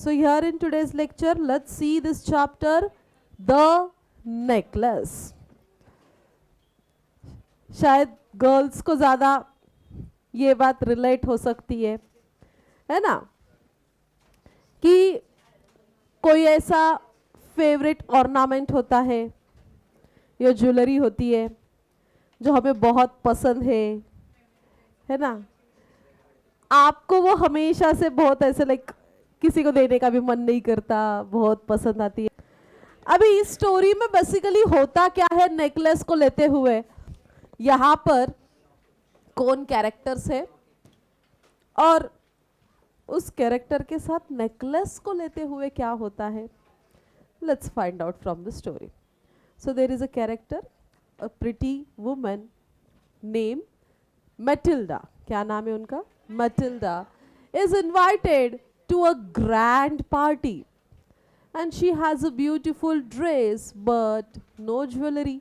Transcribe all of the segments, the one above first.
So here in today's lecture, let's see this chapter, the necklace. शायद girls को ज़्यादा ये बात रिलेट हो सकती है ना, कि कोई ऐसा फेवरेट ऑर्नामेंट होता है या ज्वेलरी होती है जो हमें बहुत पसंद है ना, आपको वो हमेशा से बहुत ऐसे लाइक किसी को देने का भी मन नहीं करता, बहुत पसंद आती है। अभी इस स्टोरी में बेसिकली होता क्या है, नेकलेस को लेते हुए यहाँ पर कौन कैरेक्टर्स है और उस कैरेक्टर के साथ नेकलेस को लेते हुए क्या होता है, let's find out from the story. So there is a character, a pretty woman name Matilda, क्या नाम है उनका, Matilda is invited to a grand party and she has a beautiful dress but no jewelry.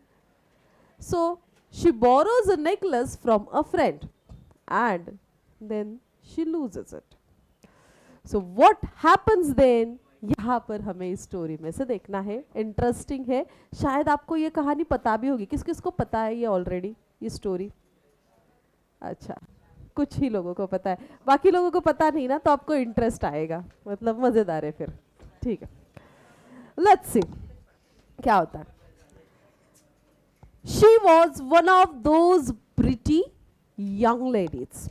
So she borrows a necklace from a friend and then she loses it. So what happens then, यहाँ पर हमें इस story में से देखना है। Interesting है, शायद आपको ये कहानी पता भी होगी। किस किस को पता है ये ऑलरेडी ये स्टोरी? अच्छा, कुछ ही लोगों को पता है, बाकी लोगों को पता नहीं ना, तो आपको इंटरेस्ट आएगा, मतलब मजेदार है फिर। ठीक है, लेट्स सी क्या होता है। She was one of those pretty young ladies.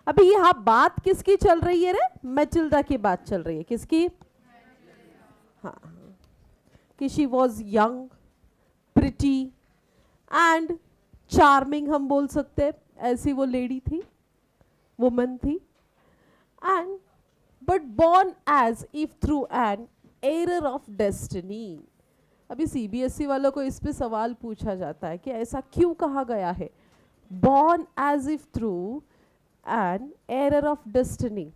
अभी यहाँ बात किसकी चल रही है रे? मैटिल्डा की बात चल रही है। किसकी? हाँ, कि she was young, pretty and charming हम बोल सकते हैं, ऐसी वो लेडी थी, वुमन थी, and but born as if through an error of destiny. अभी सीबीएसई वालों को इस पे सवाल पूछा जाता है कि ऐसा क्यों कहा गया है, born as if through an error of destiny.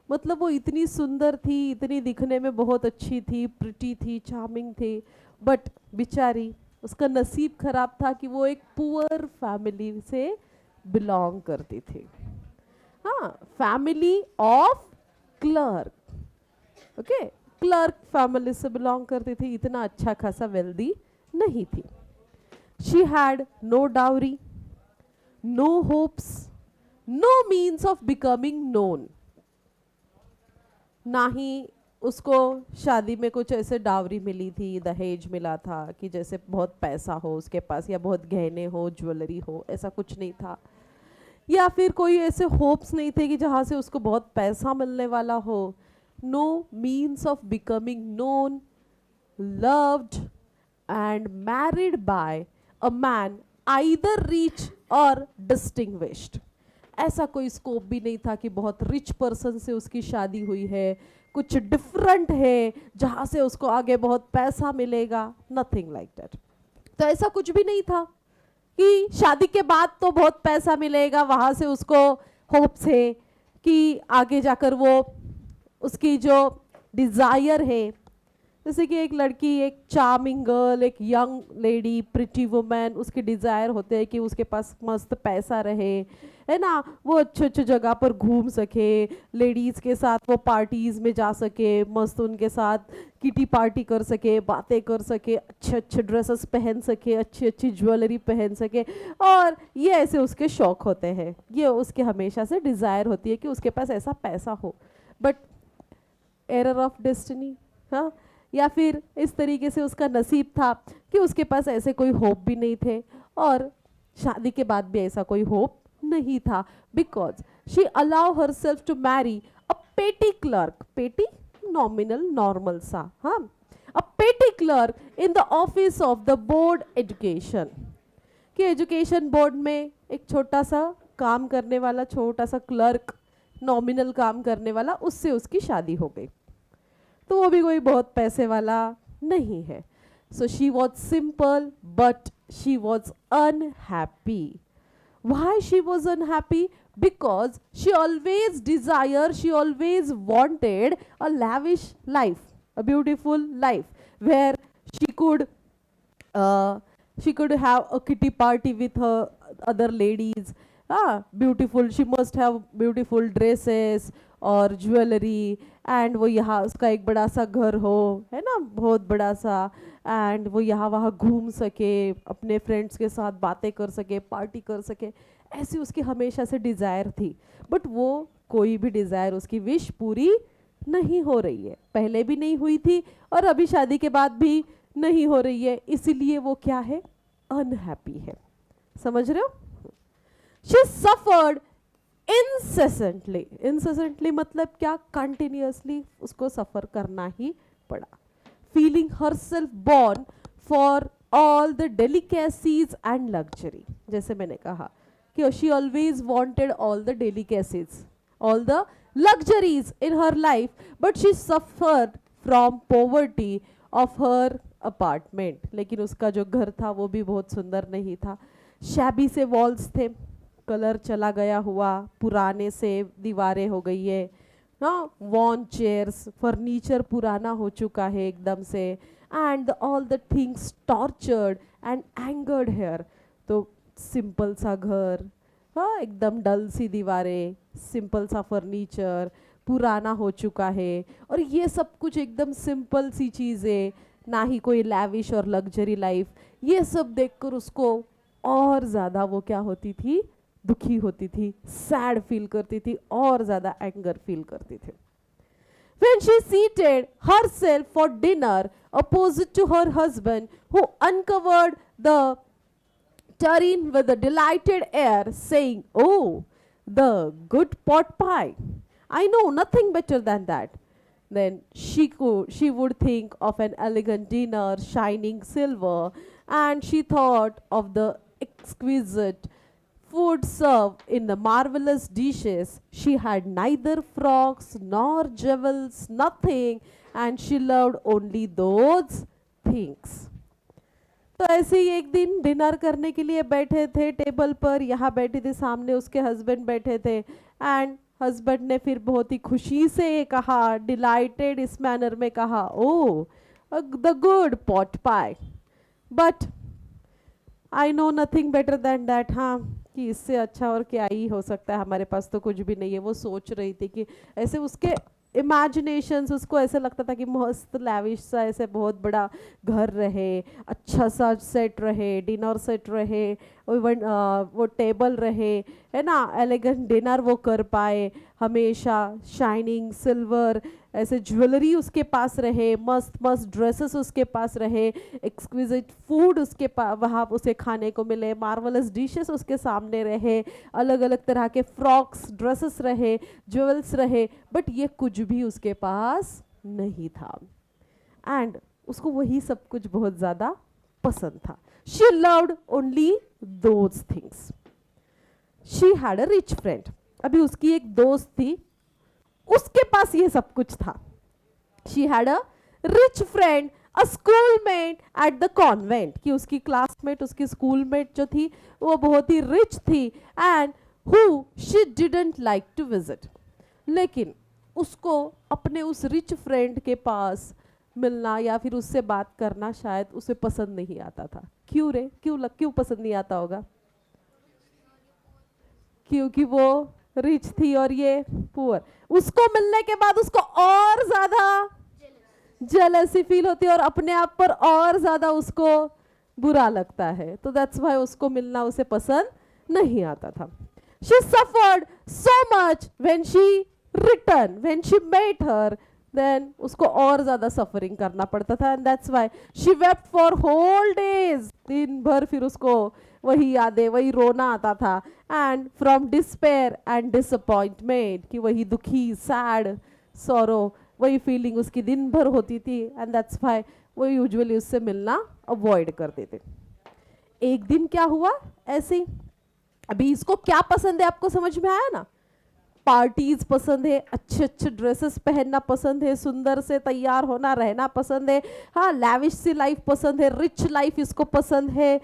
मतलब वो इतनी सुंदर थी, इतनी दिखने में बहुत अच्छी थी, प्रिटी थी, चार्मिंग थी, बट बेचारी उसका नसीब खराब था कि वो एक पुअर फैमिली से बिलोंग करती थी। हाँ, family of clerk, okay, clerk family से बिलोंग करती थी, इतना अच्छा खासा वेल्दी नहीं थी। She had no dowry, no hopes, no means of becoming known. ना ही उसको शादी में कुछ ऐसे डावरी मिली थी, दहेज मिला था कि जैसे बहुत पैसा हो उसके पास या बहुत गहने हो, ज्वेलरी हो, ऐसा कुछ नहीं था। या फिर कोई ऐसे होप्स नहीं थे कि जहाँ से उसको बहुत पैसा मिलने वाला हो। No means of becoming known, loved and married by a man either rich or distinguished. ऐसा कोई स्कोप भी नहीं था कि बहुत रिच पर्सन से उसकी शादी हुई है, कुछ डिफरेंट है जहाँ से उसको आगे बहुत पैसा मिलेगा, नथिंग लाइक दैट। तो ऐसा कुछ भी नहीं था कि शादी के बाद तो बहुत पैसा मिलेगा, वहाँ से उसको होप्स है कि आगे जाकर वो उसकी जो डिज़ायर है, जैसे कि एक लड़की, एक चार्मिंग गर्ल, एक यंग लेडी, प्रिटी वुमेन, उसकी डिज़ायर होते हैं कि उसके पास मस्त पैसा रहे, है ना, वो अच्छे अच्छे जगह पर घूम सके, लेडीज़ के साथ वो पार्टीज़ में जा सके, मस्त उनके साथ किटी पार्टी कर सके, बातें कर सके, अच्छे अच्छे ड्रेसेस पहन सके, अच्छी अच्छी ज्वेलरी पहन सके, और ये ऐसे उसके शौक होते हैं, ये उसके हमेशा से डिज़ायर होती है कि उसके पास ऐसा पैसा हो। बट एरर ऑफ डेस्टिनी, हाँ, या फिर इस तरीके से उसका नसीब था कि उसके पास ऐसे कोई होप भी नहीं थे और शादी के बाद भी ऐसा कोई होप नहीं था, because she allow herself to marry a petty clerk, petty nominal normal सा, हाँ, a petty clerk in the office of the board education, कि एजुकेशन बोर्ड में एक छोटा सा काम करने वाला, छोटा सा क्लर्क, नॉमिनल काम करने वाला, उससे उसकी शादी हो गई। तो वो भी कोई बहुत पैसे वाला नहीं है। So she was simple but she was unhappy. Why she was unhappy? Because she always desired, she always wanted a lavish life, a beautiful life, where she could have a kitty party with her other ladies, हाँ beautiful, she must have beautiful dresses और jewellery, and वो यहाँ उसका एक बड़ा सा घर हो, है ना, बहुत बड़ा सा, एंड वो यहाँ वहाँ घूम सके, अपने फ्रेंड्स के साथ बातें कर सके, पार्टी कर सके, ऐसी उसकी हमेशा से डिज़ायर थी। बट वो कोई भी डिज़ायर, उसकी विश पूरी नहीं हो रही है, पहले भी नहीं हुई थी और अभी शादी के बाद भी नहीं हो रही है, इसीलिए वो क्या है, अनहैप्पी है। समझ रहे हो? शी सफर्ड incessantly, incessantly मतलब क्या, कंटिन्यूअसली उसको सफर करना ही पड़ा। Feeling herself born for all the delicacies and luxury, जैसे मैंने कहा कि she always wanted all the delicacies, all the luxuries in her life, but she suffered from poverty of her apartment। लेकिन उसका जो घर था वो भी बहुत सुंदर नहीं था, शैबी से वॉल्स थे, कलर चला गया हुआ, पुराने से दीवारें हो गई है ना, वॉन चेयर्स, फर्नीचर पुराना हो चुका है एकदम से, and all the things tortured and angered her. तो सिंपल सा घर, हाँ एकदम डल सी दीवारें, सिंपल सा फर्नीचर, पुराना हो चुका है, और ये सब कुछ एकदम सिंपल सी चीज़ें, ना ही कोई लैविश और लग्जरी लाइफ, ये सब देखकर उसको और ज़्यादा वो क्या होती थी, दुखी होती थी, सैड फील करती थी, और ज़्यादा एंगर फील करती थी। When she seated herself for dinner opposite to her husband, who uncovered the tureen with a delighted air, saying, "Oh, the good pot pie! I know nothing better than that." Then she would think of an elegant dinner, shining silver, and she thought of the exquisite food served in the marvelous dishes. She had neither frocks nor jewels, nothing, and she loved only those things. तो ऐसे ही एक दिन dinner करने के लिए बैठे थे table पर, यहाँ बैठी थी, सामने उसके हस्बैंड बैठे थे, एंड हस्बैंड ने फिर बहुत ही खुशी से कहा, डिलाइटेड इस मैनर में कहा, O the good pot pie, but I know nothing better than that. हाँ, कि इससे अच्छा और क्या ही हो सकता है, हमारे पास तो कुछ भी नहीं है। वो सोच रही थी कि ऐसे उसके इमेजिनेशंस, उसको ऐसे लगता था कि मस्त लैविश सा ऐसे बहुत बड़ा घर रहे, अच्छा सा सेट रहे, डिनर सेट रहे, वो टेबल रहे, है ना, एलिगेंट डिनर वो कर पाए, हमेशा शाइनिंग सिल्वर ऐसे ज्वेलरी उसके पास रहे, मस्त मस्त ड्रेसेस उसके पास रहे, एक्सक्विजिट फूड उसके पास वहाँ उसे खाने को मिले, मार्वलस डिशेस उसके सामने रहे, अलग अलग तरह के फ्रॉक्स ड्रेसेस रहे, ज्वेल्स रहे, बट ये कुछ भी उसके पास नहीं था, एंड उसको वही सब कुछ बहुत ज़्यादा पसंद था। She loved only those things. She had a rich friend, अभी उसकी एक दोस्त थी, उसके पास ये सब कुछ था। She had a rich friend, a schoolmate at the convent, कि उसकी क्लासमेट, उसकी स्कूलमेट जो थी वो बहुत ही रिच थी, and who she didn't like to visit. लेकिन उसको अपने उस रिच फ्रेंड के पास मिलना या फिर उससे बात करना शायद उसे पसंद नहीं आता था। क्यों रे, क्यों पसंद नहीं आता होगा? क्योंकि वो रिच थी और ये पुअर। उसको मिलने के बाद उसको और ज्यादा जेलसी फील होती है और अपने आप पर और ज्यादा उसको बुरा लगता है, तो दैट्स व्हाई उसको मिलना उसे पसंद नहीं आता था। She suffered so much when she returned, when she met her, then उसको और ज़्यादा सफरिंग करना पड़ता था, and that's why she wept for whole days, दिन भर फिर उसको वही यादें, वही रोना आता था, and from despair and disappointment, कि वही दुखी, sad, sorrow, वही फीलिंग उसकी दिन भर होती थी, and that's why वो यूजुअली उससे मिलना अवॉइड करते थे। एक दिन क्या हुआ ऐसे ही, अभी इसको क्या पसंद है आपको समझ में आया ना? पार्टीज पसंद है, अच्छे अच्छे ड्रेसेस पहनना पसंद है, सुंदर से तैयार होना रहना पसंद है, हाँ लैविश सी लाइफ पसंद है, रिच लाइफ इसको पसंद है,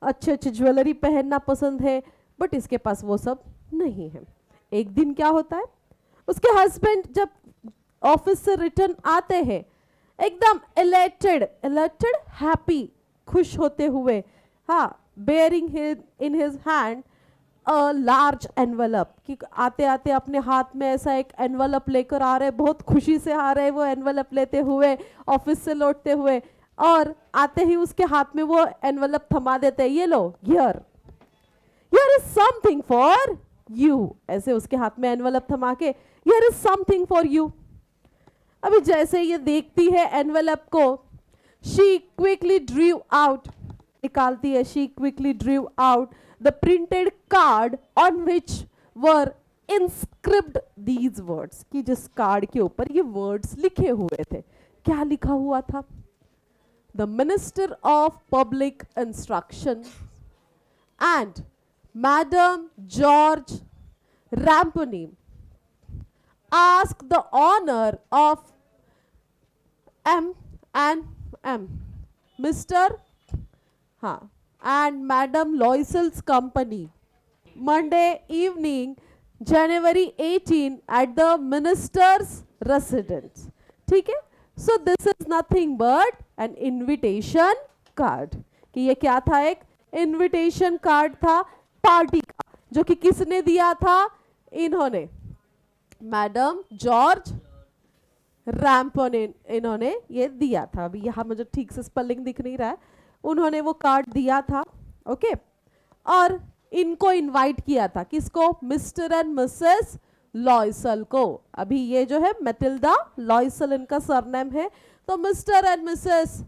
अच्छे अच्छे ज्वेलरी पहनना पसंद है, बट इसके पास वो सब नहीं है। एक दिन क्या होता है, उसके हस्बैंड जब ऑफिस से रिटर्न आते हैं एकदम इलेटेड हैप्पी, खुश होते हुए, हाँ bearing in his hand a large envelope, कि आते आते अपने हाथ में ऐसा एक एनवलप लेकर आ रहे, बहुत खुशी से आ रहे वो एनवलप लेते हुए ऑफिस से लौटते हुए, और आते ही उसके हाथ में वो एनवलप थमा देते, ये लो, here here is something for you, ऐसे उसके हाथ में एनवलप थमा के, here is something for you. अभी जैसे ये देखती है एनवेलप को, शी क्विकली ड्रीव आउट, निकालती है, she quickly drew out the printed card on which were inscribed these words, कि जिस कार्ड के ऊपर ये वर्ड्स लिखे हुए थे, क्या लिखा हुआ था? The minister of public instruction and madam George Ramponneau ask the honor of M, Mr. and Madam Loisel's company, Monday evening, January 18 at the minister's residence. ठीक है? So this is nothing but an invitation card. कि ये क्या था? एक invitation card था party का, जो कि किसने दिया था? इन्होंने, मैडम जॉर्ज रैम्पन, इन्होंने ये दिया था। अभी यहाँ मुझे ठीक से स्पेलिंग दिख नहीं रहा है, उन्होंने वो कार्ड दिया था, ओके। और इनको इनवाइट किया था, किसको? मिस्टर एंड मिसेस लॉयसल को। अभी ये जो है मैटिल्डा लॉयसल इनका सरनेम है, तो Mr and Mrs,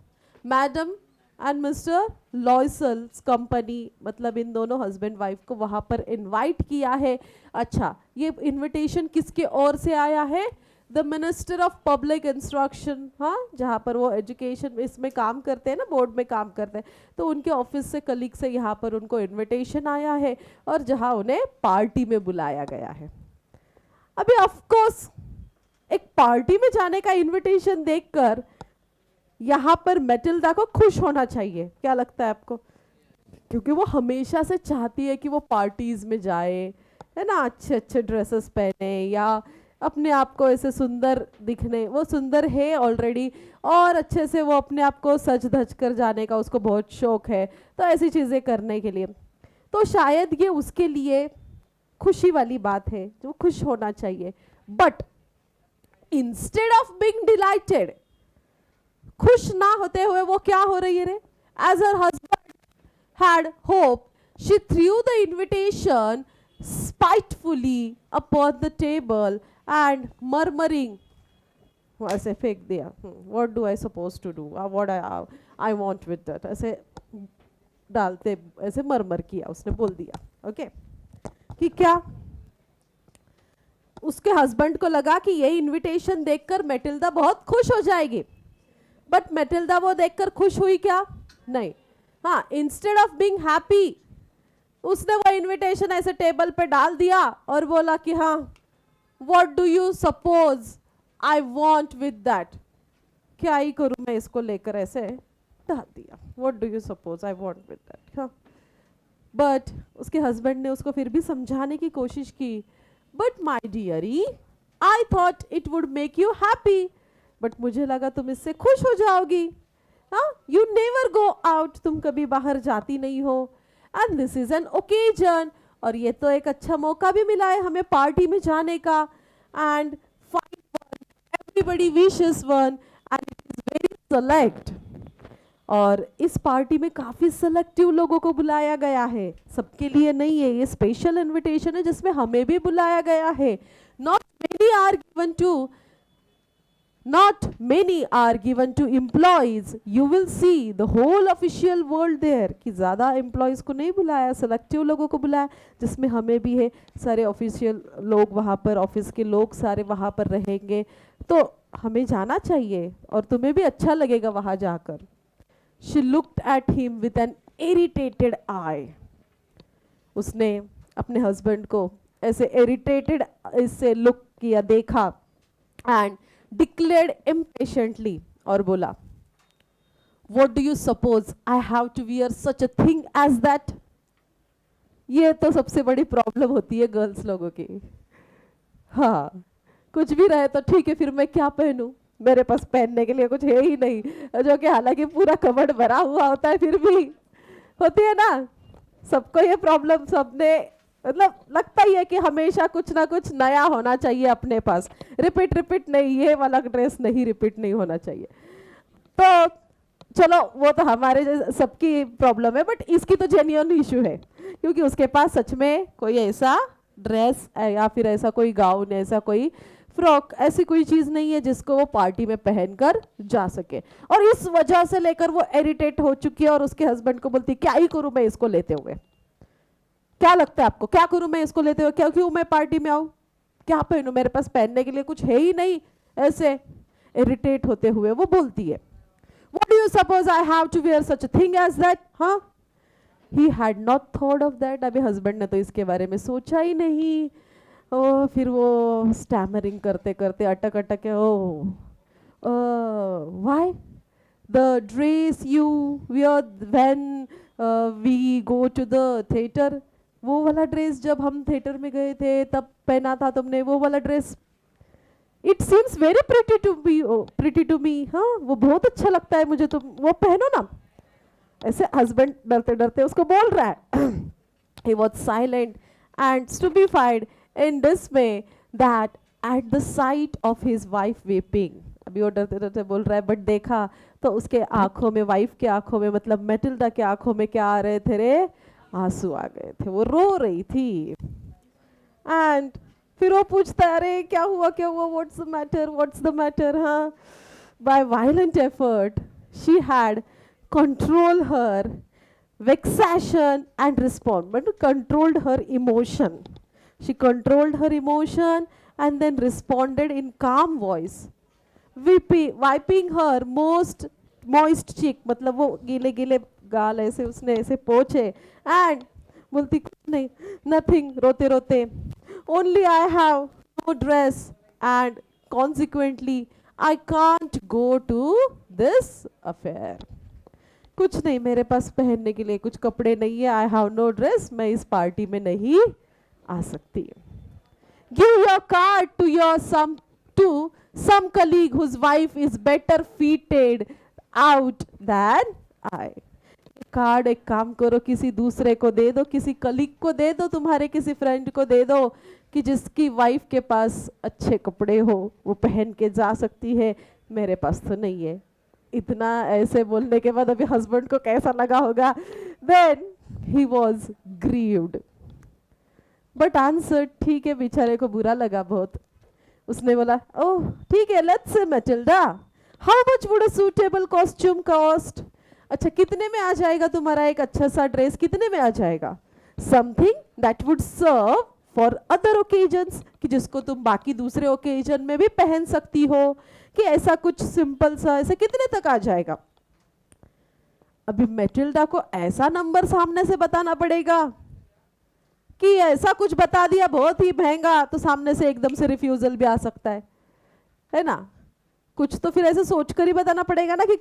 madam and Mr Loisels company, मतलब इन दोनों हस्बैंड वाइफ को वहां पर इनवाइट किया है। अच्छा, ये इनविटेशन किसके ओर से आया है? The minister of public instruction, हाँ, जहाँ पर वो एजुकेशन इसमें काम करते हैं ना, बोर्ड में काम करते हैं, तो उनके ऑफिस से, कलीग से यहाँ पर उनको इनविटेशन आया है, और जहाँ उन्हें पार्टी में बुलाया गया है। अभी ऑफ कोर्स एक पार्टी में जाने का इनविटेशन देखकर यहाँ पर मैटिल्डा को खुश होना चाहिए, क्या लगता है आपको? क्योंकि वो हमेशा से चाहती है कि वो पार्टीज में जाए, है ना, अच्छे अच्छे ड्रेसेस पहने, या अपने आप को ऐसे सुंदर दिखने, वो सुंदर है ऑलरेडी, और अच्छे से वो अपने आप को सज धज कर जाने का उसको बहुत शौक है, तो ऐसी चीज़ें करने के लिए, तो शायद ये उसके लिए खुशी वाली बात है, जो खुश होना चाहिए। But instead of being dilated, खुश ना होते हुए वो क्या हो रही है रे? As her husband had hope, she threw the invitation spitefully upon the table and murmuring, ऐसे फेंक दिया, what do I suppose to do, what I want with that, ऐसे डालते, ऐसे मरमर किया, उसने बोल दिया, ओके, कि क्या उसके हस्बैंड को लगा कि ये इनविटेशन देखकर मैटिल्डा बहुत खुश हो जाएगी, बट मैटिल्डा वो देखकर खुश हुई क्या? नहीं। हाँ, इंस्टेड ऑफ बीइंग हैप्पी, उसने वो इनविटेशन ऐसे टेबल पे डाल दिया और बोला कि हाँ, what do you suppose I want with that, क्या ही करूं मैं इसको लेकर, ऐसे डाल दिया, what do you suppose I want with that. हाँ, बट उसके हस्बैंड ने उसको फिर भी समझाने की कोशिश की, but my diary, I thought it would make you happy, but मुझे लगा तुम इससे खुश हो जाओगी, हाँ, यू नेवर गो आउट, तुम कभी बाहर जाती नहीं हो, and this is an occasion, और ये तो एक अच्छा मौका भी मिला है हमें पार्टी में जाने का, and everybody wishes one and it is very select, और इस पार्टी में काफी सेलेक्टिव लोगों को बुलाया गया है, सबके लिए नहीं है, ये स्पेशल इनविटेशन है जिसमें हमें भी बुलाया गया है। Not many are given to employees, you will see the whole official world there, कि ज़्यादा एम्प्लॉयज़ को नहीं बुलाया, सेलेक्टिव लोगों को बुलाया, जिसमें हमें भी है, सारे ऑफिशियल लोग वहाँ पर, ऑफिस के लोग सारे वहाँ पर रहेंगे, तो हमें जाना चाहिए और तुम्हें भी अच्छा लगेगा वहाँ जाकर। She looked at him with an irritated eye, उसने अपने हस्बैंड को ऐसे इरिटेटेड इससे लुक किया, देखा, एंड declared impatiently, और बोला, what do you suppose I have to wear such a thing as that? ये तो सबसे बड़ी प्रॉब्लम होती है गर्ल्स लोगों की, हाँ, कुछ भी रहे तो ठीक है, फिर मैं क्या पहनूं, मेरे पास पहनने के लिए कुछ है ही नहीं, जो कि हालांकि पूरा कबर्ड भरा हुआ होता है, फिर भी होती है ना, सबको ये प्रॉब्लम, सबने मतलब लगता ही है कि हमेशा कुछ ना कुछ नया होना चाहिए अपने पास, रिपीट रिपीट नहीं, ये वाला ड्रेस नहीं रिपीट नहीं होना चाहिए। तो चलो वो तो हमारे सबकी प्रॉब्लम है, बट इसकी तो जेन्युइन इशू है, क्योंकि उसके पास सच में कोई ऐसा ड्रेस या फिर ऐसा कोई गाउन, ऐसा कोई फ्रॉक, ऐसी कोई चीज नहीं है जिसको वो पार्टी में पहनकर जा सके। और इस वजह से लेकर वो इरिटेट हो चुकी है और उसके हस्बैंड को बोलती क्या ही करूं मैं इसको लेते हुए, क्या लगता है आपको, क्या करूं मैं इसको लेते हुए, क्या क्यों मैं पार्टी में आऊं, क्या पहनूं, मेरे पास पहनने के लिए कुछ है ही नहीं। ऐसे इरिटेट होते हुए वो बोलती है, What do you suppose I have to wear such a thing as that? हाँ, he had not thought of that. अभी हस्बैंड ने तो इसके बारे में सोचा ही नहीं। ओ फिर वो स्टैमरिंग करते करते अटक अटक के why the dress you wear when we go to the theater, वो वाला ड्रेस जब हम थिएटर में गए थे तब पहना था तुमने वो वाला dress, it seems very pretty to me, हाँ वो बहुत अच्छा लगता है मुझे, तुम वो पहनो ना। ऐसे हस्बैंड डरते डरते उसको बोल रहा है। He was silent and stupefied in dismay that at the sight of his wife weeping. अभी वो डरते डरते बोल रहा है, बट देखा तो उसके आंखों में, वाइफ के आंखों में, मतलब मैटिल्डा के आंखों में क्या आ रहे थे रे, आंसू आ गए थे, वो रो रही थी। एंड फिर वो पूछता है अरे क्या हुआ व्हाट्स द मैटर, हाँ। By violent effort she had control her vexation and respond, but controlled her emotion. She controlled her emotion and then responded in calm voice, wiping her most moist cheek, मतलब वो गीले गीले गाल ऐसे उसने ऐसे पोछे, and बोलती नहीं, nothing, रोते रोते, only I have no dress and consequently I can't go to this affair. कुछ नहीं, मेरे पास पहनने के लिए कुछ कपड़े नहीं है, आई हैव नो ड्रेस, मैं इस पार्टी में नहीं आ सकती। Give your card to some colleague whose wife is better fitted out than I. Card एक काम करो, किसी दूसरे को दे दो, किसी कलीग को दे दो, तुम्हारे किसी फ्रेंड को दे दो कि जिसकी वाइफ के पास अच्छे कपड़े हो, वो पहन के जा सकती है, मेरे पास तो नहीं है। इतना ऐसे बोलने के बाद अभी हस्बैंड को कैसा लगा होगा? Then he was grieved but answer, ठीक है, बेचारे को बुरा लगा बहुत। उसने बोला ओह ठीक है, let's say Matilda, how much would a suitable costume cost? अच्छा कितने में आ जाएगा तुम्हारा एक अच्छा सा ड्रेस, कितने में आ जाएगा? Something that would serve for other occasions, कि जिसको तुम बाकी दूसरे ओकेजन में भी पहन सकती हो, कि ऐसा कुछ सिंपल सा, ऐसे कितने तक आ जाएगा? अभी मैटिल्डा को ऐसा नंबर सामने से बताना पड़ेगा कि ऐसा कुछ बता दिया बहुत ही महंगा, तो सामने से एकदम से रिफ्यूजल भी आ सकता है ना? कुछ तो फिर ऐसे सोचकर ही बताना पड़ेगा ना कि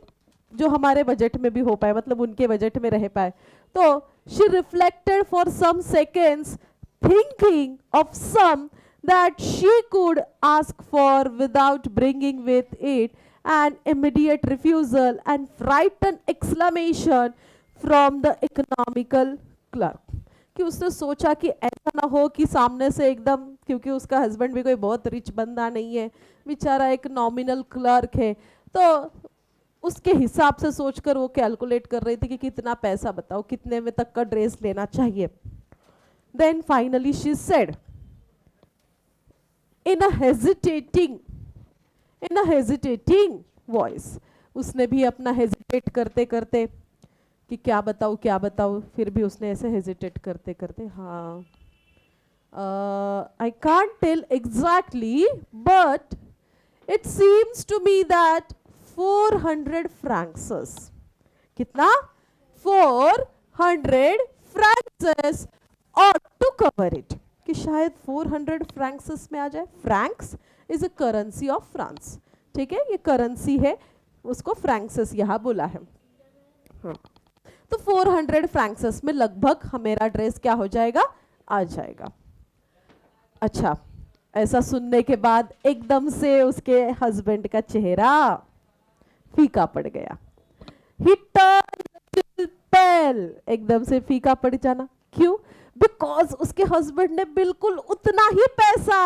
जो हमारे बजट में भी हो पाए, मतलब उनके बजट में रह पाए। तो she reflected for some seconds, thinking of some that she could ask for without bringing with it an immediate refusal and frightened exclamation from the economical clerk. कि उसने सोचा कि ऐसा ना हो कि सामने से एकदम, क्योंकि उसका हस्बैंड भी कोई बहुत रिच बंदा नहीं है, बेचारा एक नॉमिनल क्लर्क है, तो उसके हिसाब से सोचकर वो कैलकुलेट कर रही थी कि कितना पैसा बताओ, कितने में तक का ड्रेस लेना चाहिए। Then finally she said in a hesitating voice, उसने भी अपना हेजिटेट करते करते कि क्या बताऊँ, फिर भी उसने ऐसे हेजिटेट करते करते, हाँ I can't tell exactly but it seems to me that 400 francs, कितना? 400 francs और टू कवर इट, कि शायद 400 फ्रैंक्स में आ जाए। Franks is a currency of France, ठीक है, ये करेंसी है, उसको फ्रैंक्स यहाँ बोला है। हाँ। तो 400 फ्रैंक्स में लगभग हमारा ड्रेस क्या हो जाएगा? आ जाएगा। अच्छा, ऐसा सुनने के बाद एकदम से उसके हस्बैंड का चेहरा फीका पड़ गया। He turned pale, एकदम से फीका पड़ जाना। क्यों? बिकॉज उसके हस्बैंड ने बिल्कुल उतना ही पैसा,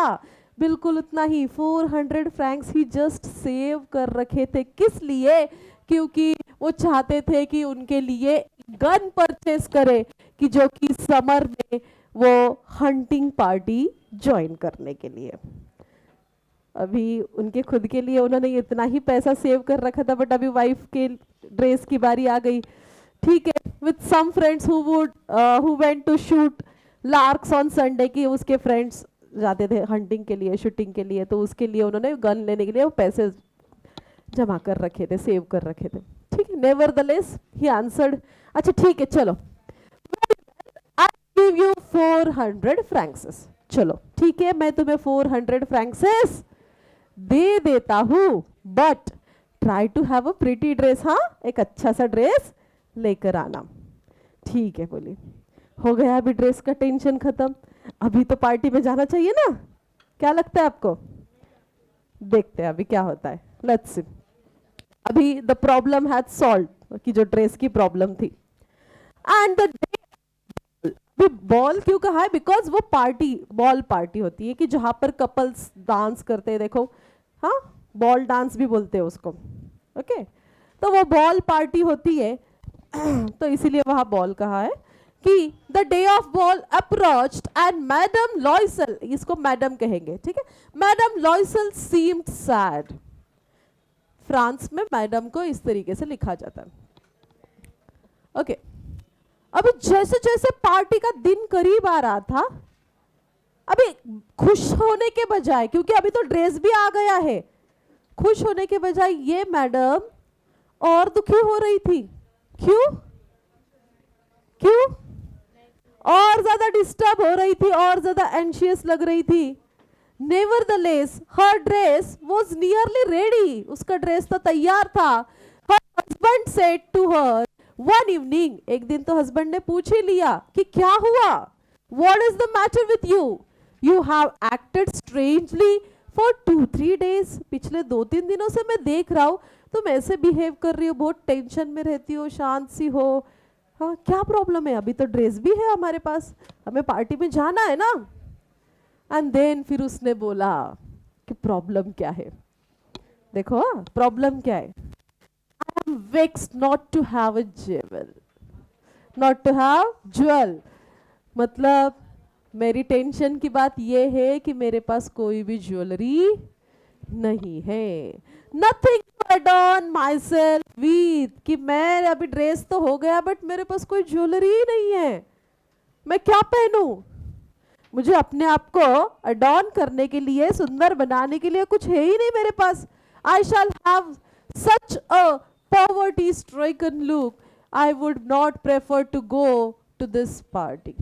बिल्कुल उतना ही 400 फ्रैंक्स ही जस्ट सेव कर रखे थे। किस लिए? क्योंकि वो चाहते थे कि उनके लिए गन परचेस करे, कि जो कि समर में वो हंटिंग पार्टी ज्वाइन करने के लिए। अभी उनके खुद के लिए उन्होंने इतना ही पैसा सेव कर रखा था, बट अभी वाइफ के ड्रेस की बारी आ गई। ठीक है, with some friends who went to shoot larks on Sunday, की उसके फ्रेंड्स जाते थे हंटिंग के लिए, शूटिंग के लिए, तो उसके लिए उन्होंने गन लेने के लिए वो पैसे जमा कर रखे थे, सेव कर रखे थे। ठीक है, नेवरदलेस ही आंसर्ड, अच्छा ठीक है चलो, आई गिव यू 400 फ्रैंक्स। चलो ठीक है, मैं तुम्हें 400 फ्रैंक्स दे देता हूँ, but try to have a pretty dress, हाँ एक अच्छा सा ड्रेस लेकर आना। ठीक है बोली, हो गया अभी ड्रेस का टेंशन खत्म, अभी तो पार्टी में जाना चाहिए ना, क्या लगता है आपको? देखते हैं अभी क्या होता है, लेट्स सी। अभी द प्रॉब्लम हैज सॉल्व, कि जो ड्रेस की प्रॉब्लम थी। एंड द बॉल क्यों कहा है? बिकॉज वो पार्टी बॉल पार्टी होती है कि जहां पर कपल्स डांस करते हैं, देखो हाँ, बॉल डांस भी बोलते हैं उसको, ओके तो वो बॉल पार्टी होती है तो इसीलिए वहां बॉल कहा है कि the day of ball approached and madam Loisel, इसको मैडम कहेंगे, ठीक है, madam Loisel seemed sad. France में मैडम को इस तरीके से लिखा जाता है, ओके। अभी जैसे जैसे पार्टी का दिन करीब आ रहा था, अभी खुश होने के बजाय, क्योंकि अभी तो ड्रेस भी आ गया है, खुश होने के बजाय ये मैडम और दुखी हो रही थी। क्यों? क्यों? और ज्यादा डिस्टर्ब हो रही थी, और ज्यादा एंशियस लग रही थी। Nevertheless her dress was nearly ready, उसका ड्रेस तो तैयार था। Her husband said to her one evening, एक दिन तो हस्बैंड ने पूछ ही लिया कि क्या हुआ, what is the matter with you, you have acted strangely for 2-3 days, पिछले 2-3 दिनों से मैं देख रहा हूं तुम ऐसे बिहेव कर रही हो, बहुत टेंशन में रहती हो, शांत सी हो, हाँ क्या प्रॉब्लम है? अभी तो ड्रेस भी है हमारे पास, हमें पार्टी में जाना है ना। एंड देन फिर उसने बोला कि प्रॉब्लम क्या है, देखो प्रॉब्लम क्या है, I am vexed not to have a jewel, not to have jewel, मतलब मेरी टेंशन की बात ये है कि मेरे पास कोई भी ज्वेलरी नहीं है। Nothing to adorn myself with, कि मैं अभी ड्रेस तो हो गया बट मेरे पास कोई ज्वेलरी ही नहीं है, मैं क्या पहनूं? मुझे अपने आप को अडॉर्न करने के लिए, सुंदर बनाने के लिए कुछ है ही नहीं मेरे पास। I shall have such a poverty stricken look, I would not prefer to go to this party.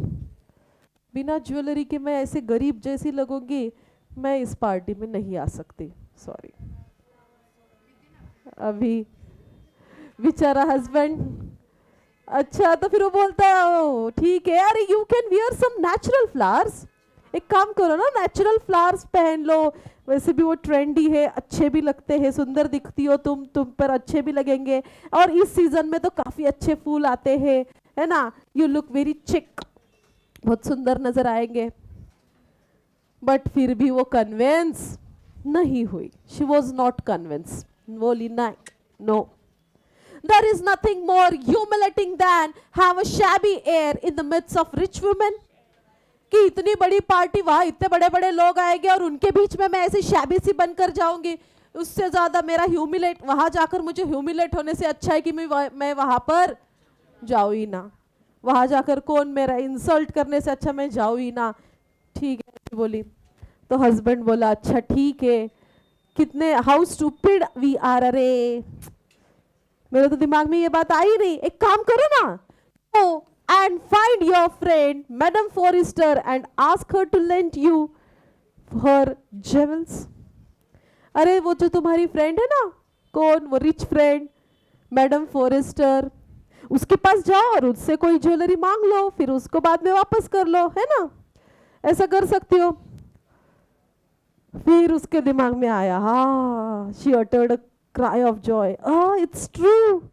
बिना ज्वेलरी के मैं ऐसे गरीब जैसी लगूंगी, मैं इस पार्टी में नहीं आ सकती, सॉरी। अभी बेचारा हस्बैंड, अच्छा तो फिर वो बोलता है ओ ठीक है, अरे you can wear some natural flowers, एक काम करो ना, नेचुरल फ्लावर्स पहन लो, वैसे भी वो ट्रेंडी है, अच्छे भी लगते हैं, सुंदर दिखती हो तुम पर अच्छे भी लगेंगे, और इस सीजन में तो काफी अच्छे फूल आते हैं, है ना, यू लुक वेरी चिक, बहुत सुंदर नजर आएंगे। बट फिर भी वो कन्विंस नहीं हुई, शी वॉज नॉट कन्विंस, बोली नहीं, no, there is nothing more humiliating than have a shabby air in the midst of rich women, कि इतनी बड़ी पार्टी, वहां इतने बड़े बड़े लोग आएंगे और उनके बीच में मैं ऐसी शैबी सी बनकर जाऊंगी, उससे ज्यादा मेरा ह्यूमिलेट, वहां जाकर मुझे ह्यूमिलेट होने से अच्छा है कि मैं वहां पर जाऊं ही ना, वहां जाकर कौन मेरा इंसल्ट करने से अच्छा मैं जाऊं ही ना। ठीक है बोली, तो हस्बैंड बोला अच्छा ठीक है, कितने हाउ स्टूपिड वी आर, अरे मेरे तो दिमाग में ये बात आई नहीं, एक काम करो ना, go and find your friend Madame Forrester and ask her to lend you her jewels. अरे वो जो तुम्हारी फ्रेंड है ना, कौन वो रिच फ्रेंड मैडम फॉरेस्टर, उसके पास जाओ और उससे कोई ज्वेलरी मांग लो, फिर उसको बाद में वापस कर लो, है ना, ऐसा कर सकती हो। फिर उसके दिमाग में आया, हाँ, she uttered a cry of joy. Ah, it's true.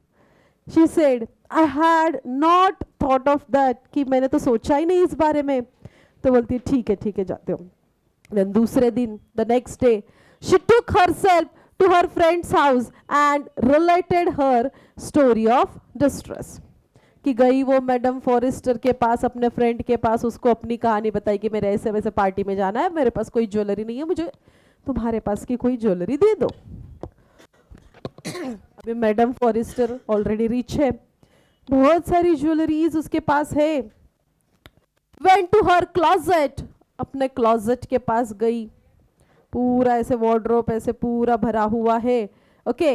She said, I had not thought of that, कि मैंने तो सोचा ही नहीं इस बारे में। तो बोलती है ठीक है जाते हो। देन दूसरे दिन, the next day, she took herself to her friend's house and related her story of distress, कि गई वो मैडम फॉरेस्टर के पास, अपने फ्रेंड के पास, उसको अपनी कहानी बताई कि मेरे ऐसे वैसे पार्टी में जाना है, मेरे पास कोई ज्वेलरी नहीं है, मुझे तुम्हारे पास की कोई ज्वेलरी दे दो। अभी मैडम फॉरेस्टर ऑलरेडी रिच है, बहुत सारी ज्वेलरीज उसके पास है। वेंट टू हर क्लोजेट, अपने क्लोजेट के पास गई, पूरा ऐसे वार्डरोब ऐसे पूरा भरा हुआ है, okay,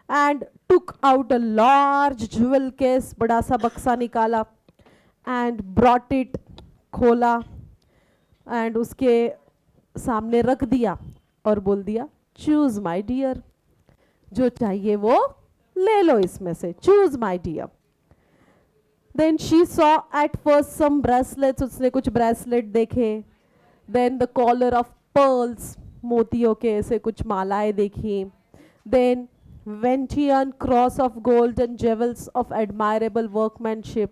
and took out a large jewel case, बड़ा सा बक्सा निकाला, एंड ब्रॉट इट, खोला, एंड उसके सामने रख दिया और बोल दिया चूज माय डियर, जो चाहिए वो ले लो इसमें से, choose my dear. Then she saw at first some bracelets, उसने कुछ ब्रेसलेट देखे, then the collar of pearls, मोतियों के ऐसे कुछ मालाएं देखी, then Venetian cross of gold and jewels of admirable workmanship,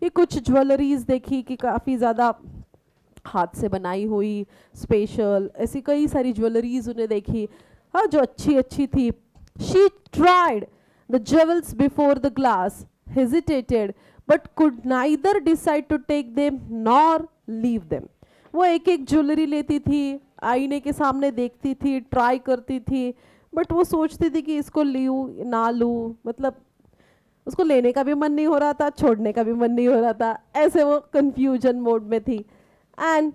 ये कुछ ज्वेलरीज देखी कि काफ़ी ज़्यादा हाथ से बनाई हुई स्पेशल, ऐसी कई सारी ज्वेलरीज उन्हें देखी, हाँ, जो अच्छी अच्छी थी। She tried the jewels before the glass, hesitated but could neither decide to take them nor leave them. वो एक एक ज्वेलरी लेती थी, आईने के सामने देखती थी, ट्राई करती थी, बट वो सोचती थी कि इसको लूँ ना लूँ, मतलब उसको लेने का भी मन नहीं हो रहा था, छोड़ने का भी मन नहीं हो रहा था, ऐसे वो कंफ्यूजन मोड में थी। एंड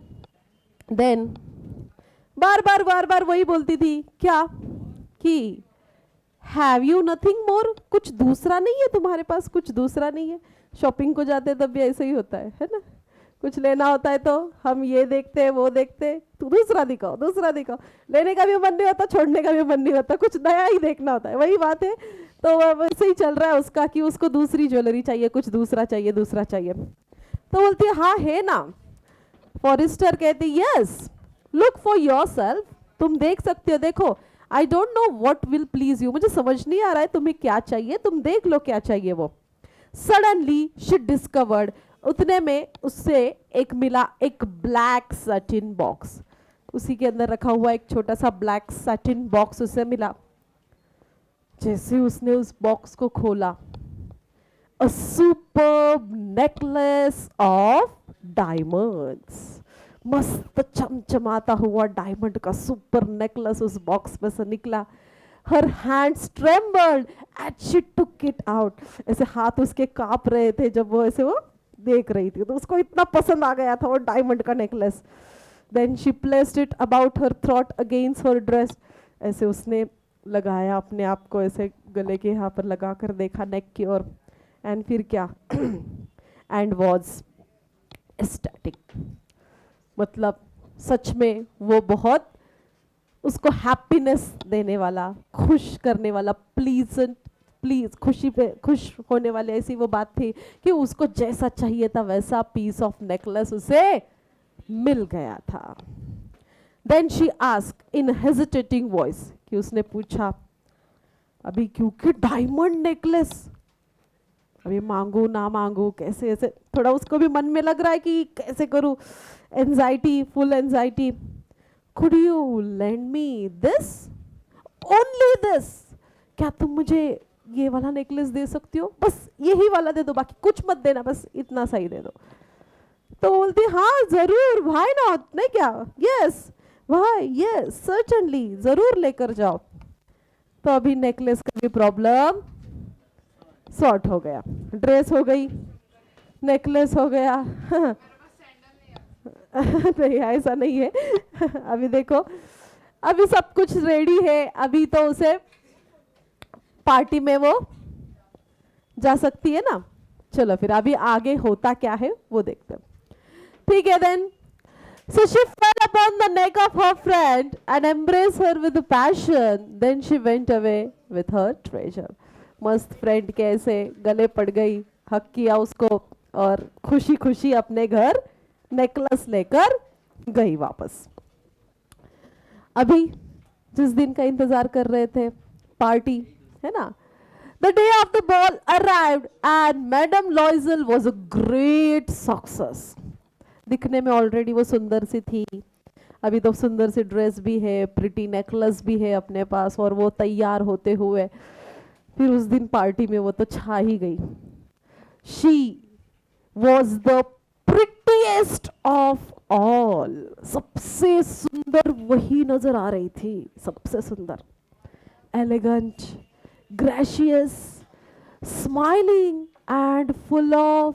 देन बार बार वही बोलती थी, क्या कि हैव यू नथिंग मोर, कुछ दूसरा नहीं है तुम्हारे पास, कुछ दूसरा नहीं है। शॉपिंग को जाते तब भी ऐसे ही होता है ना, कुछ लेना होता है तो हम ये देखते हैं वो देखते हैं, तो दूसरा दिखाओ दूसरा दिखाओ, लेने का भी मन नहीं होता, छोड़ने का भी मन नहीं होता, कुछ नया ही देखना होता है, वही बात है। तो वैसे ही चल रहा है उसका कि उसको दूसरी ज्वेलरी चाहिए, कुछ दूसरा चाहिए, दूसरा चाहिए। तो बोलती है हाँ है ना। फॉरेस्टर कहती यस, लुक फॉर योरसेल्फ, तुम देख सकते हो, देखो। I don't know what will please you, मुझे समझ नहीं आ रहा है तुम्हें क्या चाहिए, तुम देख लो क्या चाहिए वो। सडनली शी डिस्कवर्ड, उतने में उससे एक मिला एक ब्लैक सैटिन बॉक्स, उसी के अंदर रखा हुआ एक छोटा सा ब्लैक सैटिन बॉक्स उसे मिला। जैसे उसने उस बॉक्स को खोला, अ सुपर्ब नेकलेस ऑफ डायमंड्स, मस्त चमचमाता हुआ डायमंड का सुपर नेकलेस उस बॉक्स में से निकला। Her hands trembled as she took it out, ऐसे हाथ उसके कांप रहे थे जब वो ऐसे वो देख रही थी, तो उसको इतना पसंद आ गया था वो डायमंड का necklace. Then she placed it about her throat against her dress, ऐसे उसने लगाया अपने आप को, ऐसे गले के यहाँ पर लगा कर देखा नेक की ओर, एंड फिर क्या एंड वॉज एस्टैटिक, मतलब सच में वो बहुत उसको हैप्पीनेस देने वाला, खुश करने वाला, प्लीज खुशी पे खुश होने वाली ऐसी वो बात थी कि उसको जैसा चाहिए था वैसा पीस ऑफ नेकलेस उसे मिल गया था। Then she ask in hesitating voice, कि उसने पूछा अभी क्योंकि डायमंड नेकलेस, अभी मांगू ना मांगू कैसे, ऐसे थोड़ा उसको भी मन में लग रहा है कि कैसे करूं, anxiety, full anxiety. Could you lend me this? Only this? क्या तुम मुझे ये वाला नेकलेस दे सकती हो, बस यही वाला दे दो, बाकी कुछ मत देना, बस इतना सही दे दो। तो बोलती हाँ जरूर, व्हाई नॉट, नहीं क्या, यस व्हाई, यस सर्टेनली, जरूर लेकर जाओ। तो अभी नेकलेस का भी प्रॉब्लम सॉर्ट हो गया, ड्रेस हो गई, नेकलेस हो गया। नहीं ऐसा नहीं है। अभी देखो, अभी सब कुछ रेडी है, अभी तो उसे पार्टी में वो जा सकती है ना। चलो फिर अभी आगे होता क्या है वो देखते हैं, ठीक है। Then so she fell upon the neck of her friend and embraced her with passion, then she went away with her treasure। मस्त फ्रेंड के ऐसे गले पड़ गई, हक किया उसको, और खुशी खुशी अपने घर नेकलेस लेकर गई वापस। अभी जिस दिन का इंतजार कर रहे थे, पार्टी है ना, The day of the ball arrived and Madame Loisel was a great success. दिखने में ऑलरेडी वो सुंदर सी थी, अभी तो सुंदर सी ड्रेस भी है, प्रिटी नेकलेस भी है अपने पास, और वो तैयार होते हुए फिर उस दिन पार्टी में वो तो छा ही गई. She was the prettiest of all. सबसे सुंदर वही नजर आ रही थी, सबसे सुंदर. Elegant, gracious, smiling and full of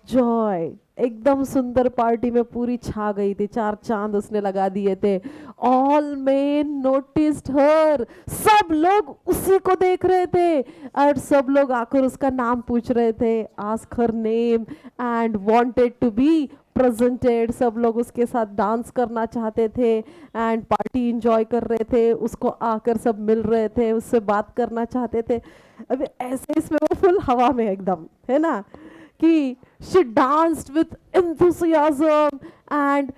joy. एकदम सुंदर पार्टी में पूरी छा गई थी, 4 चांद उसने लगा दिए थे. ऑल मेन नोटिस्ड हर. सब लोग उसी को देख रहे थे और सब लोग आकर उसका नाम पूछ रहे थे, ask her name and wanted to be presented. सब लोग उसके साथ डांस करना चाहते थे एंड पार्टी एंजॉय कर रहे थे. उसको आकर सब मिल रहे थे, उससे बात करना चाहते थे. अभी ऐसे इसमें वो फुल हवा में एकदम, है ना, कि she danced with enthusiasm and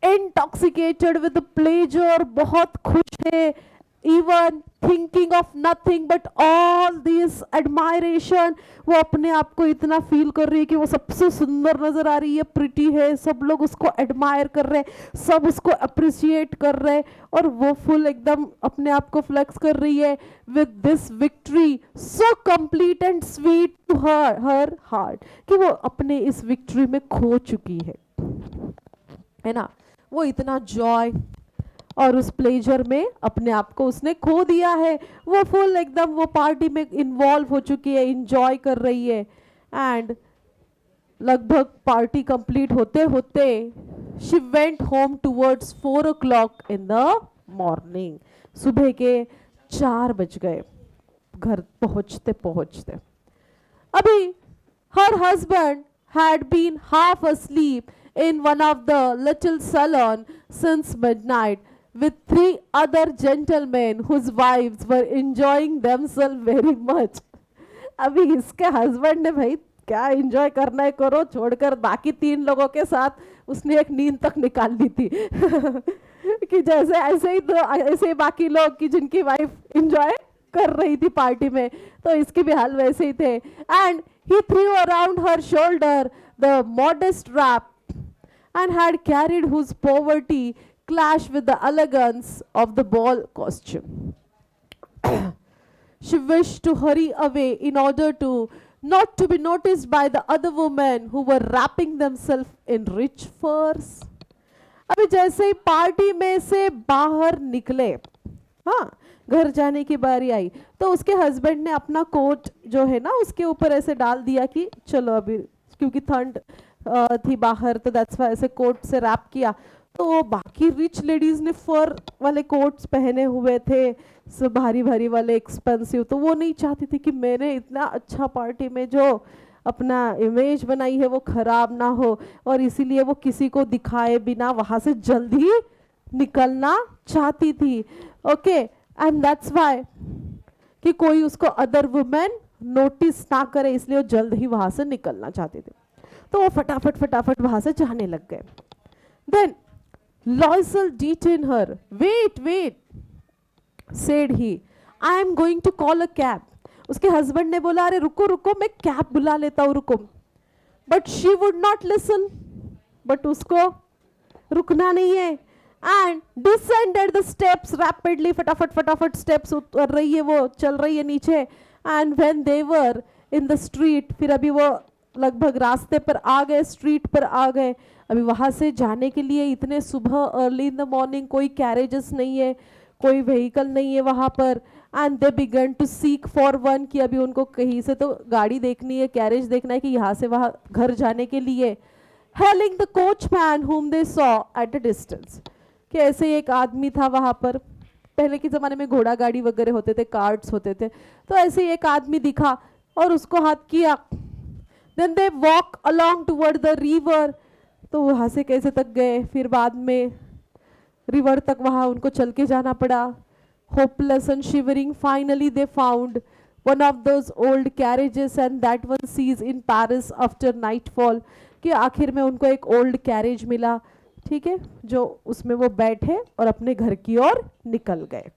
intoxicated with pleasure. बहुत खुश है, even thinking of nothing but all this admiration. वो अपने आप को इतना फील कर रही है कि वो सबसे सुंदर नजर आ रही है, प्रिटी है, सब लोग उसको एडमायर कर रहे हैं, सब उसको अप्रिशिएट कर रहे हैं, और वो फुल एकदम अपने आप को फ्लेक्स कर रही है with this victory so complete and sweet to her heart, कि वो अपने इस विक्ट्री में खो चुकी है ना. वो इतना जॉय और उस प्लेजर में अपने आप को उसने खो दिया है. वो फुल एकदम वो पार्टी में इन्वॉल्व हो चुकी है, इंजॉय कर रही है. एंड लगभग पार्टी कंप्लीट होते होते she went home towards 4 o'clock in the morning. सुबह के 4 बज गए घर पहुंचते पहुंचते. अभी her husband had been half asleep in one of the little salon since midnight with 3 other gentlemen whose wives were enjoying themselves very much. अभी इसके हस्बैंड ने भाई क्या एंजॉय करना है करो, छोड़कर बाकी 3 लोगों के साथ उसने एक नींद तक निकाल ली थी. कि जैसे ऐसे ही बाकी लोग कि जिनकी वाइफ एंजॉय कर रही थी पार्टी में, तो इसके भी हाल वैसे ही थे. And he threw around her shoulder the modest wrap and had carried whose poverty clashed with the elegance of the ball costume. She wished to hurry away in order to not to be noticed by the other women who were wrapping themselves in rich furs. अभी जैसे ही party में से बाहर निकले, हाँ, घर जाने की बारी आई, तो उसके हस्बैंड ने अपना कोट जो है ना उसके ऊपर ऐसे डाल दिया कि चलो अभी, क्योंकि ठंड थी बाहर, तो दैट्स वाई ऐसे कोट से रैप किया. तो बाकी रिच लेडीज ने फर वाले कोट्स पहने हुए थे, सब भारी भारी वाले एक्सपेंसिव. तो वो नहीं चाहती थी कि मैंने इतना अच्छा पार्टी में जो अपना इमेज बनाई है वो खराब ना हो, और इसीलिए वो किसी को दिखाए बिना वहां से जल्दी निकलना चाहती थी. ओके, एंड दैट्स वाई कि कोई उसको अदर वुमेन नोटिस ना करे, इसलिए वो जल्द ही वहां से निकलना चाहते थे. तो वो फटाफट वहां से जाने लग गए. Then Loisel detained her. Wait, said he. I am going to call a cab. उसके हस्बैंड ने बोला, अरे रुको मैं कैब बुला लेता हूँ, रुको. But she would not listen. But उसको रुकना नहीं है. And descended the steps rapidly. फटाफट steps उतर रही है, वो चल रही है नीचे. And when they were in the street, फिर अभी वो लगभग रास्ते पर आ गए, स्ट्रीट पर आ गए. अभी वहाँ से जाने के लिए इतने सुबह अर्ली इन द मॉर्निंग कोई कैरेजेस नहीं है, कोई व्हीकल नहीं है वहाँ पर. And they began to seek for one, कि अभी उनको कहीं से तो गाड़ी देखनी है, कैरेज देखना है कि यहाँ से वहाँ घर जाने के लिए. Hailing the coachman whom they saw at a distance, कि ऐसे एक आदमी था वहाँ पर. पहले के ज़माने में घोड़ा गाड़ी वगैरह होते थे, कार्ट्स होते थे, तो ऐसे ही एक आदमी दिखा और उसको हाथ किया. Then they walk along toward the river, तो वहाँ से कैसे तक गए, फिर बाद में रिवर तक वहाँ उनको चल के जाना पड़ा. Hopeless and shivering finally they found one of those old carriages and that one seize in Paris after nightfall, कि आखिर में उनको एक ओल्ड कैरेज मिला, ठीक है, जो उसमें वो बैठे और अपने घर की ओर निकल गए.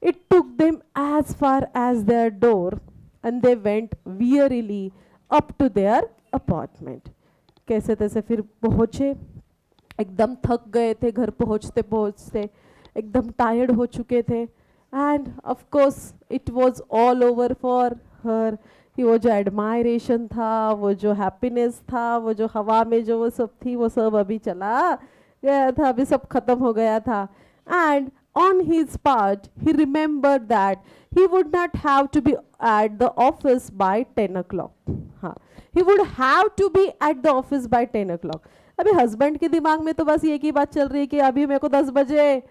It took them as far as their door and they went wearily up to their apartment. कैसे तैसे फिर पहुंचे, एकदम थक गए थे घर पहुंचते पहुंचते, एकदम टायर्ड हो चुके थे. And of course it was all over for her. कि वो जो एडमायरेशन था, वो जो हैप्पीनेस था, वो जो हवा में जो वो सब थी, वो सब अभी चला गया था, अभी सब खत्म हो गया था. And on his part he remembered that he would not have to be at the office by 10 o'clock. हाँ, he would have to be at the office by 10 o'clock. अभी हस्बैंड के दिमाग में तो बस एक ही बात चल रही है कि अभी मेरे को 10 बजे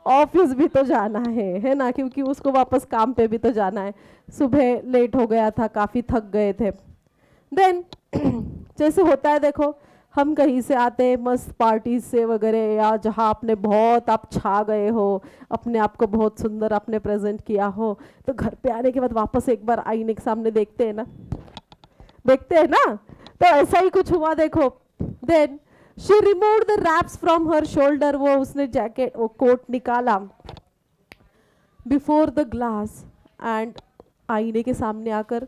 ऑफिस भी तो जाना है ना, क्योंकि उसको वापस काम पे भी तो जाना है. सुबह लेट हो गया था, काफ़ी थक गए थे. देन जैसे होता है, देखो हम कहीं से आते हैं मस्त पार्टी से वगैरह, या जहाँ आपने बहुत आप छा गए हो, अपने आप को बहुत सुंदर आपने प्रेजेंट किया हो, तो घर पे आने के बाद वापस एक बार आईने के सामने देखते हैं ना, तो ऐसा ही कुछ हुआ. देखो, then she removed the wraps from her shoulder. वो उसने जैकेट, वो कोट निकाला बिफोर द ग्लास एंड आईने के सामने आकर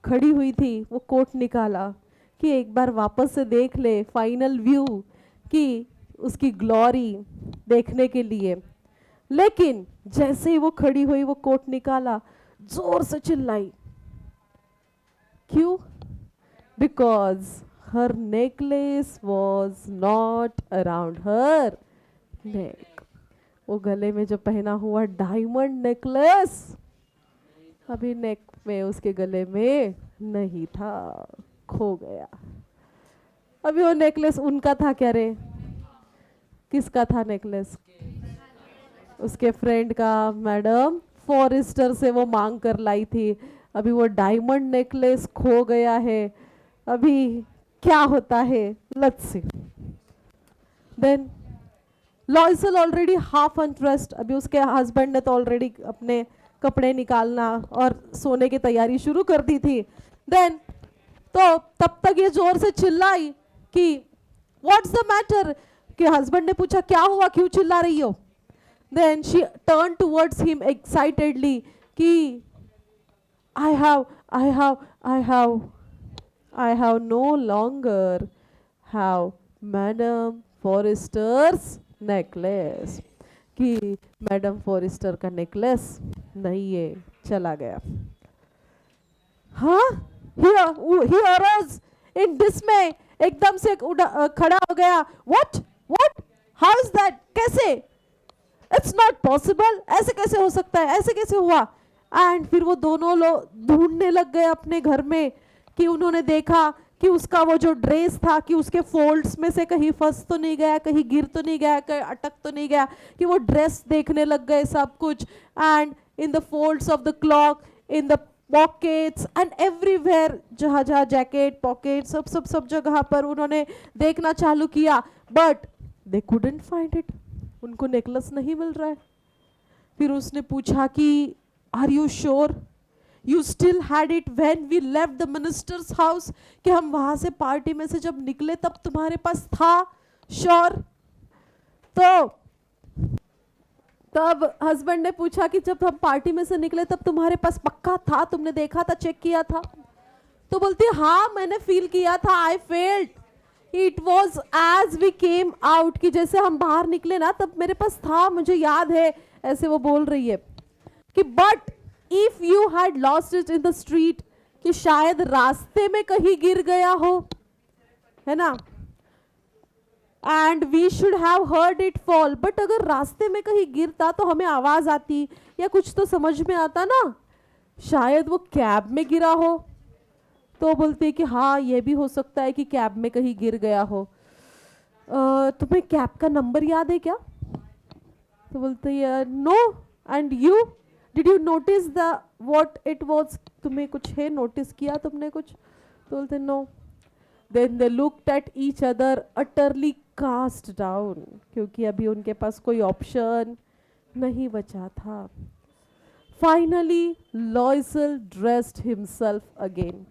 खड़ी हुई थी. वो कोट निकाला कि एक बार वापस से देख ले, फाइनल व्यू कि उसकी ग्लोरी देखने के लिए. लेकिन जैसे ही वो खड़ी हुई, वो कोट निकाला, जोर से चिल्लाई. क्यों? Because her necklace was not around her neck. वो गले में जो पहना हुआ डायमंड नेकलेस अभी नेक में, उसके गले में नहीं था, खो गया. अभी वो नेकलेस उनका था क्या रे? किसका था नेकलेस? उसके फ्रेंड का. मैडम फॉरेस्टर से वो मांग कर लाई थी. अभी वो डायमंड नेकलेस खो गया है. अभी क्या होता है, let's see. Then Loisel already half undressed. अभी उसके हस्बैंड ने तो ऑलरेडी अपने कपड़े निकालना और सोने की तैयारी शुरू कर दी थी. देन तो तब तक ये जोर से चिल्लाई कि व्हाट्स द मैटर. कि हस्बैंड ने पूछा क्या हुआ, क्यों चिल्ला रही हो. Then she turn towards him excitedly कि I have no longer have madam Forrester's necklace. कि मैडम फॉरेस्टर का नेकलेस नहीं है, चला गया. हाँ, he arose in dismay. एकदम से खड़ा हो गया. What? How is that? कैसे? It's not possible. ऐसे कैसे हो सकता है, ऐसे कैसे हुआ? एंड फिर वो दोनों लोग ढूंढने लग गए अपने घर में. कि उन्होंने देखा कि उसका वो जो ड्रेस था, कि उसके फोल्ड्स में से कहीं फंस तो नहीं गया, कहीं गिर तो नहीं गया, कहीं अटक तो नहीं गया. कि वो ड्रेस देखने लग गए सब कुछ. And in the folds of the clock, in the pockets and everywhere, जहाँ जहाँ जैकेट, पॉकेट, सब जगह पर उन्होंने देखना चालू किया. But they couldn't find it. उनको नेकलेस नहीं मिल रहा है. फिर उसने पूछा कि are you sure you still had it when we left the minister's house. कि हम वहां से पार्टी में से जब निकले तब तुम्हारे पास था? श्योर. तो तब हस्बैंड ने पूछा कि जब हम पार्टी में से निकले तब तुम्हारे पास पक्का था, तुमने देखा था, चेक किया था? तो बोलती हाँ, मैंने फील किया था. I felt it was as we came out. कि जैसे हम बाहर निकले ना तब मेरे पास था, मुझे याद है. ऐसे वो बोल रही है कि but if you had lost it in the street, कि शायद रास्ते में कहीं गिर गया हो, है ना. And we should have heard it fall. But अगर रास्ते में कहीं गिरता तो हमें आवाज आती या कुछ तो समझ में आता ना. शायद वो कैब में गिरा हो. तो बोलते कि हाँ, ये भी हो सकता है कि कैब में कहीं गिर गया हो. तुम्हें कैब का नंबर याद है क्या? तो बोलते no. And you did you notice the what it was. तुम्हें कुछ है, नोटिस किया तुमने कुछ? तो बोलते no. Then they looked at each other utterly cast down. क्योंकि अभी उनके पास कोई ऑप्शन नहीं बचा था. Finally Loisel dressed himself again.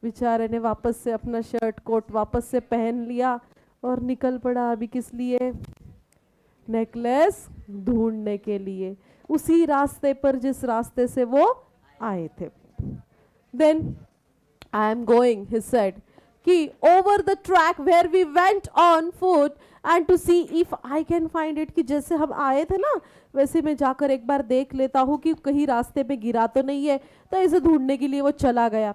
बेचारे ने वापस से अपना शर्ट कोट वापस से पहन लिया और निकल पड़ा. अभी किस लिए? नेकलेस ढूंढने के लिए, उसी रास्ते पर जिस रास्ते से वो आए थे। Then I am going, he said, कि over the track where we went on foot and to see if I can find it, कि जैसे हम आए थे ना वैसे मैं जाकर एक बार देख लेता हूँ कि कहीं रास्ते में गिरा तो नहीं है। तो इसे ढूंढने के लिए वो चला गया।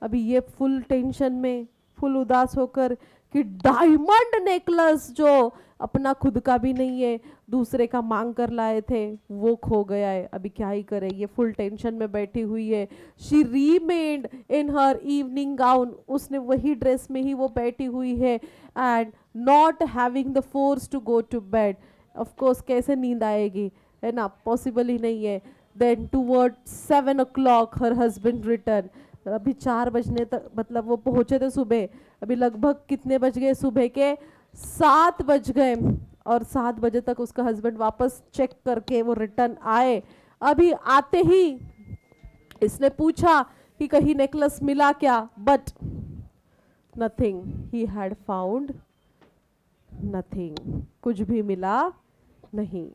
अभी ये फुल टेंशन में, फुल उदास होकर कि डायमंड नेकलेस जो अपना खुद का भी नहीं है, दूसरे का मांग कर लाए थे, वो खो गया है। अभी क्या ही करे, ये फुल टेंशन में बैठी हुई है। She remained in her evening gown, उसने वही ड्रेस में ही वो बैठी हुई है। And not having the force to go to bed, of course कैसे नींद आएगी, है ना, पॉसिबल ही नहीं है। Then toward 7 o'clock her husband return, अभी 4 बजने तक, मतलब वो पहुंचे थे सुबह, अभी लगभग कितने बज गए, सुबह के 7 बज गए। और 7 बजे तक उसका हस्बैंड वापस चेक करके वो रिटर्न आए। अभी आते ही इसने पूछा कि कहीं नेकलेस मिला क्या, but nothing, he had found nothing, कुछ भी मिला नहीं।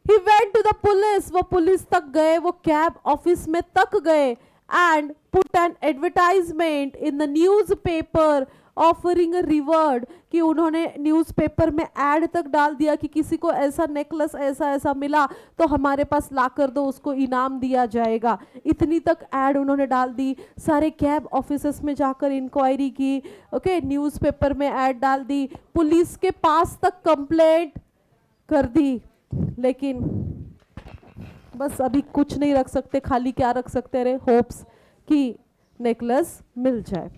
He went to the police, वो पुलिस तक गए, वो कैब ऑफिस में तक गए। And put an advertisement in the newspaper offering a reward, कि उन्होंने न्यूज़पेपर में ऐड तक डाल दिया कि किसी को ऐसा नेकलेस ऐसा ऐसा मिला तो हमारे पास ला कर दो, उसको इनाम दिया जाएगा। इतनी तक ऐड उन्होंने डाल दी। सारे कैब ऑफिसेस में जाकर इंक्वायरी की, ओके, न्यूज़पेपर में ऐड डाल दी, पुलिस के पास तक कंप्लेंट कर दी, लेकिन बस अभी कुछ नहीं रख सकते, खाली क्या रख सकते रहे, होप्स कि नेकलेस मिल जाए।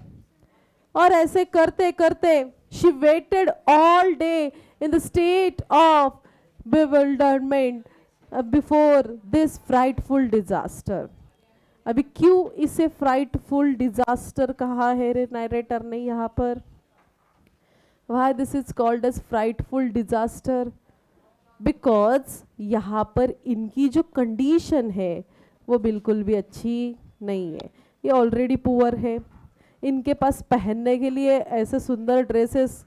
और ऐसे करते करते she weighted all day in the state of bewilderment before this frightful disaster. अभी क्यों इसे फ्राइटफुल डिजास्टर कहा है रे नरेटर ने यहाँ पर, why this is called as frightful disaster? Because यहाँ पर इनकी जो कंडीशन है वो बिल्कुल भी अच्छी नहीं है। ये ऑलरेडी पुअर है, इनके पास पहनने के लिए ऐसे सुंदर ड्रेसेस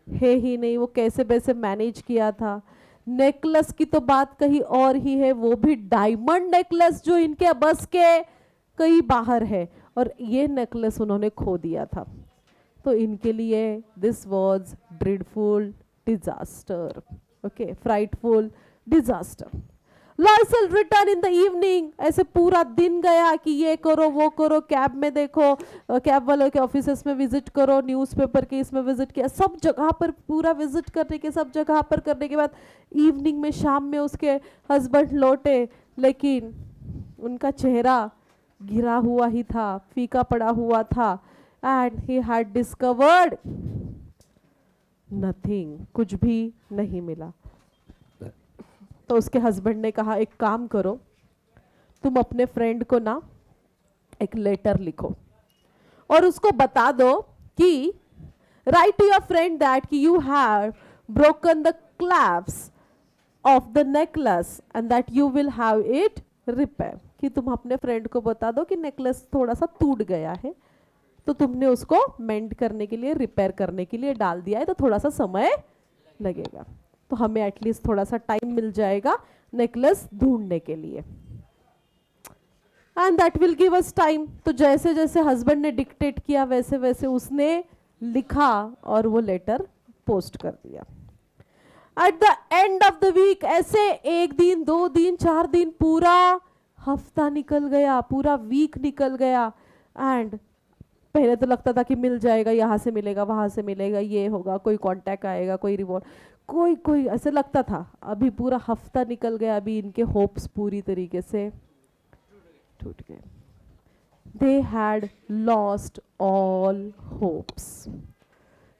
है ही नहीं, वो कैसे वैसे मैनेज किया था। नेकलेस की तो बात कहीं और ही है, वो भी डायमंड नेकलेस जो इनके बस के कहीं बाहर है, और ये नेकलेस उन्होंने खो दिया था। तो इनके लिए this was dreadful disaster, okay, frightful disaster. Loisel return in the evening, ऐसे पूरा दिन गया कि ये करो वो करो, कैब में देखो, कैब वालों के ऑफिसेस में विजिट करो, न्यूज़पेपर के इसमें विजिट किया, सब जगह पर पूरा विजिट करने के, सब जगह पर करने के बाद इवनिंग में, शाम में उसके हस्बैंड लौटे, लेकिन उनका चेहरा गिरा हुआ ही था, फीका पड़ा हुआ था। And he had discovered nothing, कुछ भी नहीं मिला। तो उसके हस्बैंड ने कहा, एक काम करो, तुम अपने फ्रेंड को ना एक लेटर लिखो और उसको बता दो कि write to your friend that कि you have broken the clasps of the necklace and that you will have it repair, कि तुम अपने फ्रेंड को बता दो कि नेकलेस थोड़ा सा टूट गया है, तो तुमने उसको मेंड करने के लिए, रिपेयर करने के लिए डाल दिया है, तो थोड़ा सा समय लगेगा, तो हमें एटलीस्ट थोड़ा सा टाइम मिल जाएगा नेकलेस ढूंढने के लिए, and that will give us time. तो जैसे जैसे हस्बैंड ने डिक्टेट किया वैसे वैसे उसने लिखा और वो लेटर पोस्ट कर दिया। At the end of the week, ऐसे 1 दिन 2 दिन 4 दिन, पूरा हफ्ता निकल गया, पूरा वीक निकल गया। एंड पहले तो लगता था कि मिल जाएगा, यहाँ से मिलेगा, वहाँ से मिलेगा, ये होगा, कोई कांटेक्ट आएगा, कोई रिवॉर्ड, कोई ऐसे लगता था। अभी पूरा हफ्ता निकल गया, अभी इनके होप्स पूरी तरीके से टूट गए। They had lost all hopes,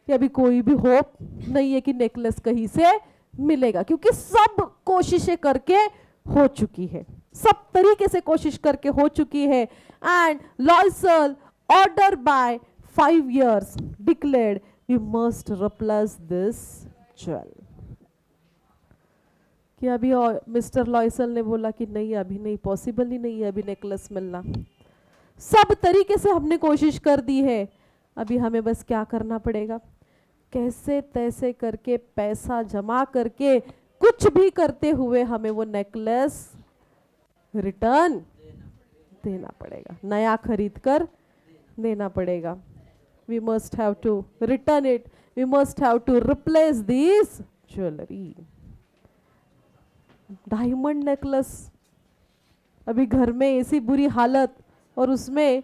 कि अभी कोई भी होप नहीं है कि नेकलेस कहीं से मिलेगा, क्योंकि सब कोशिशें करके हो चुकी है, सब तरीके से कोशिश करके हो चुकी है। And Loisel order by 5 years declared we must replace this jewel, कि अभी मिस्टर लॉयसल ने बोला कि नहीं, अभी नहीं, पॉसिबल ही नहीं है अभी नेकलेस मिलना, सब तरीके से हमने कोशिश कर दी है, अभी हमें बस क्या करना पड़ेगा, कैसे तैसे करके पैसा जमा करके कुछ भी करते हुए हमें वो नेकलेस रिटर्न देना पड़ेगा, नया खरीद कर देना पड़ेगा. We must have to return it, we must have to replace this jewellery. Diamond necklace, अभी घर में ऐसी बुरी हालत और उसमें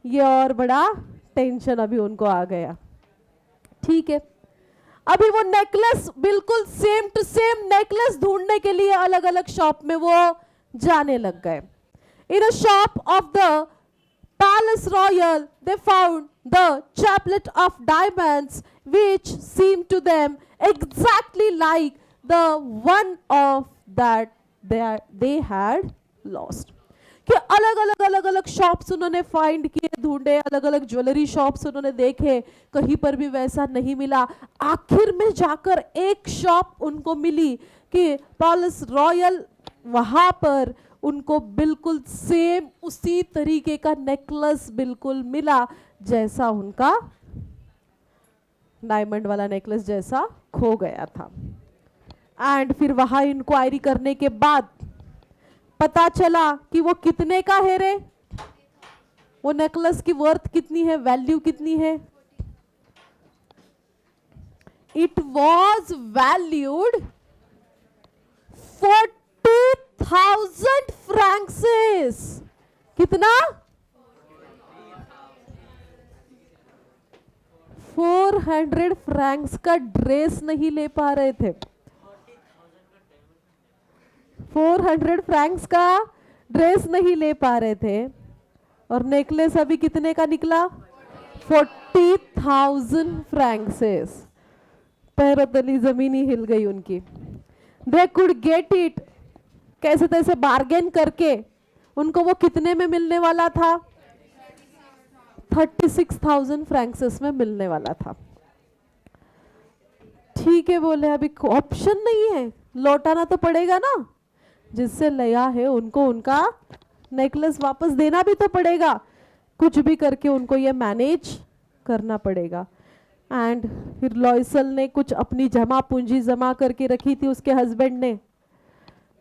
ये और बड़ा टेंशन अभी उनको आ गया. ठीक है, अभी वो नेकलेस बिल्कुल सेम टू सेम नेकलेस ढूंढने के लिए अलग अलग शॉप में वो जाने लग गए. In a shop of the Palace Royal, they found the chaplet of diamonds, which seemed to them exactly like the one of that they had lost. कि अलग अलग शॉप्स उन्होंने फाइंड किए, ढूंढे, अलग अलग ज्वेलरी शॉप्स उन्होंने देखे, कहीं पर भी वैसा नहीं मिला. आखिर में जाकर एक शॉप उनको मिली कि पैलेस रॉयल, वहां पर उनको बिल्कुल सेम उसी तरीके का नेकलेस बिल्कुल मिला जैसा उनका डायमंड वाला नेकलेस जैसा खो गया था. एंड फिर वहां इंक्वायरी करने के बाद पता चला कि वो कितने का है रे, वो नेकलेस की वर्थ कितनी है, वैल्यू कितनी है. It was valued 40,000 Franks. कितना? 400 फ्रैंक्स का ड्रेस नहीं ले पा रहे थे. 400 फ्रैंक्स का ड्रेस नहीं ले पा रहे थे और नेकलेस अभी कितने का निकला? 40,000 फ्रैंक्स. पैरों तली जमीन ही हिल गई उनकी. They could get it, कैसे तैसे बार्गेन करके उनको वो कितने में मिलने वाला था? 36,000 फ्रैंक्स में मिलने वाला था. ठीक है, बोले अभी ऑप्शन नहीं है, लौटाना तो पड़ेगा ना, जिससे लिया है उनको उनका नेकलेस वापस देना भी तो पड़ेगा. कुछ भी करके उनको ये मैनेज करना पड़ेगा. एंड फिर लॉयसल ने कुछ अपनी जमा पूंजी जमा करके रखी थी उसके हस्बैंड ने.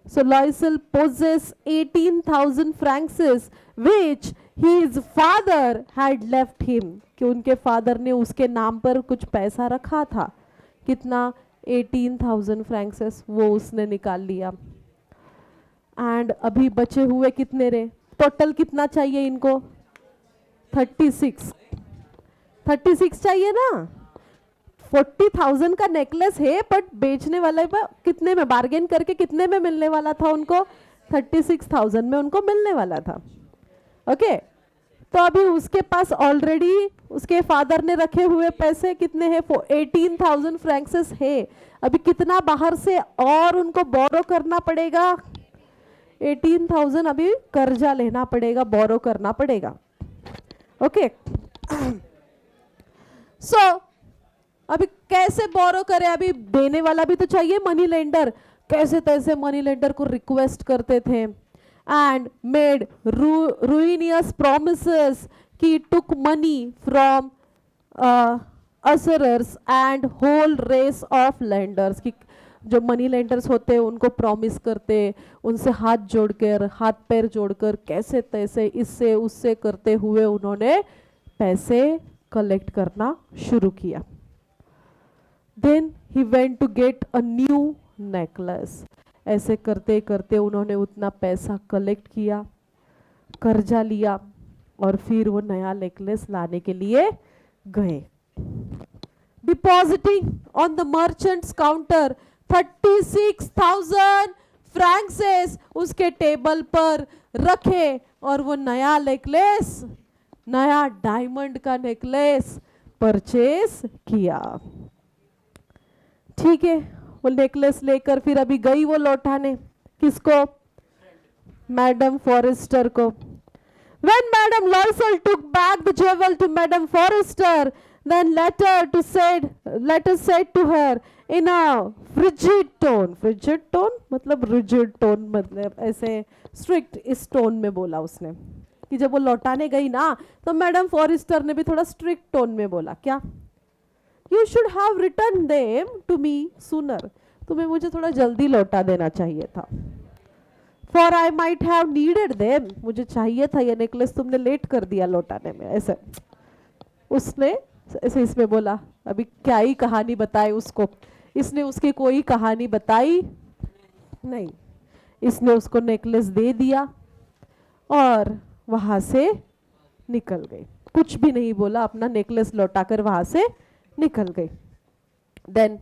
So Loisel possesses 18,000 francs which his father had left him, कि उनके फादर ने उसके नाम पर कुछ पैसा रखा था. कितना? 18,000 फ्रैंक्स वो उसने निकाल लिया. एंड अभी बचे हुए कितने रे? टोटल कितना चाहिए इनको? 36 चाहिए ना. 40,000 का नेकलेस है, बट बेचने वाले पर कितने में बार्गेन करके कितने में मिलने वाला था उनको? 36,000 में उनको मिलने वाला था. ओके, तो अभी उसके पास ऑलरेडी उसके फादर ने रखे हुए पैसे कितने हैं? 18,000 फ्रैंक्स है. अभी कितना बाहर से और उनको बोरो करना पड़ेगा? 18,000 अभी कर्जा लेना पड़ेगा, बोरो करना पड़ेगा. ओके, सो अभी कैसे बोरो करे? अभी देने वाला भी तो चाहिए, मनी लेंडर. कैसे तैसे मनी लेंडर को रिक्वेस्ट करते थे एंड मेड ruinous promises कि took money from usurers and whole race of lenders. कि जो मनी लेंडर्स होते हैं उनको प्रॉमिस करते, उनसे हाथ जोड़कर, हाथ पैर जोड़कर, कैसे तैसे इससे उससे करते हुए उन्होंने पैसे कलेक्ट करना शुरू किया. Then he went to get a new necklace. ऐसे करते करते उन्होंने उतना पैसा कलेक्ट किया, कर्जा लिया और फिर वो नया नेकलेस लाने के लिए गए. Depositing on the merchants counter 36,000 Franks उसके टेबल पर रखे और वो नया नेकलेस, नया डायमंड का नेकलेस परचेस किया. ठीक है, वो नेकलेस लेकर फिर अभी गई वो लौटाने. किसको? मैडम फॉरेस्टर को. When Madam Loisel took back the jewel to Madam Forrester, then let her said to her in a frigid tone. Frigid tone मतलब rigid tone, मतलब ऐसे strict इस टोन में बोला उसने कि जब वो लौटाने गई ना तो मैडम फॉरेस्टर ने भी थोड़ा स्ट्रिक्ट टोन में बोला. क्या you should have return them to me sooner, तुम्हें मुझे थोड़ा जल्दी लौटा देना चाहिए था। For I might have needed them, मुझे चाहिए था ये नेकलेस, तुमने लेट कर दिया लौटाने में। ऐसे उसने ऐसे इसमें बोला। अभी क्या ही कहानी बताए उसको, इसने उसकी कोई कहानी बताई नहीं, इसने उसको नेकलेस दे दिया और वहां से निकल गई, कुछ भी नहीं बोला, अपना नेकलेस लौटाकर वहां से निकल गई। Then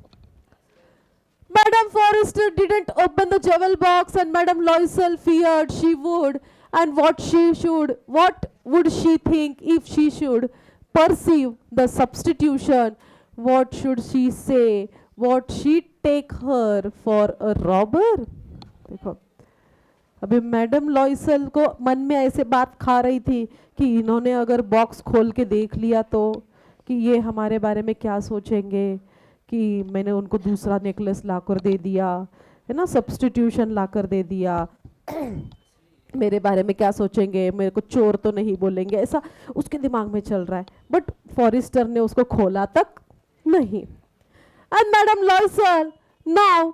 Madam Forrester didn't open the jewel box and Madam Loisel feared she would, and what would she think if she should perceive the substitution? What should she say? What she take her for a robber? देखो अभी madam Loisel को मन में ऐसे बात खा रही थी कि इन्होंने अगर बॉक्स खोल के देख लिया तो कि ये हमारे बारे में क्या सोचेंगे कि मैंने उनको दूसरा नेकलेस लाकर दे दिया है ना, सब्स्टिट्यूशन लाकर दे दिया, मेरे बारे में क्या सोचेंगे, मेरे को चोर तो नहीं बोलेंगे, ऐसा उसके दिमाग में चल रहा है। बट फॉरेस्टर ने उसको खोला तक नहीं। And madam Loisel now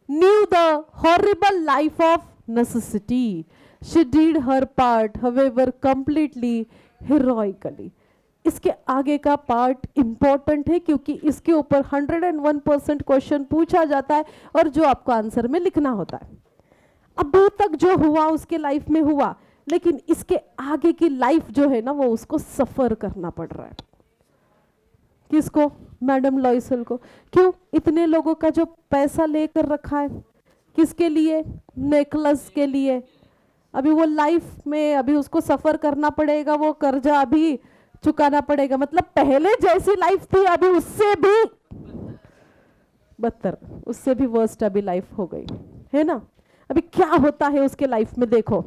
knew the horrible life of necessity, she did her part however completely heroically. इसके आगे का पार्ट इंपॉर्टेंट है क्योंकि इसके ऊपर 101% क्वेश्चन पूछा जाता है और जो आपको आंसर में लिखना होता है। अभी तक जो हुआ उसके लाइफ में हुआ, लेकिन इसके आगे की लाइफ जो है ना वो उसको सफर करना पड़ रहा है। किसको? मैडम लॉयसल को। क्यों? इतने लोगों का जो पैसा लेकर रखा है, किसके लिए? नेकलेस के लिए। अभी वो लाइफ में अभी उसको सफर करना पड़ेगा, वो कर्जा अभी चुकाना पड़ेगा। मतलब पहले जैसी लाइफ थी अभी उससे भी बदतर, उससे भी वर्स्ट अभी लाइफ हो गई है ना। अभी क्या होता है उसके लाइफ में देखो।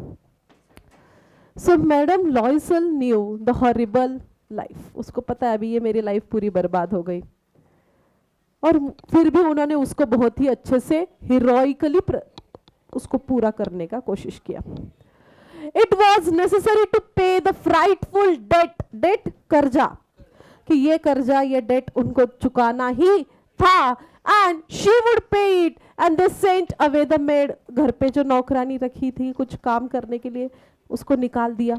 So madam Loisel knew the horrible life, उसको पता है अभी ये मेरी लाइफ पूरी बर्बाद हो गई, और फिर भी उन्होंने उसको बहुत ही अच्छे से हीरोइकली उसको पूरा करने का कोशिश किया। It was necessary to pay the frightful debt, debt कर्जा, कि ये कर्जा ये डेट उनको चुकाना ही था। And she would pay it, and they sent away the maid, घर पे जो नौकरानी रखी थी कुछ काम करने के लिए उसको निकाल दिया।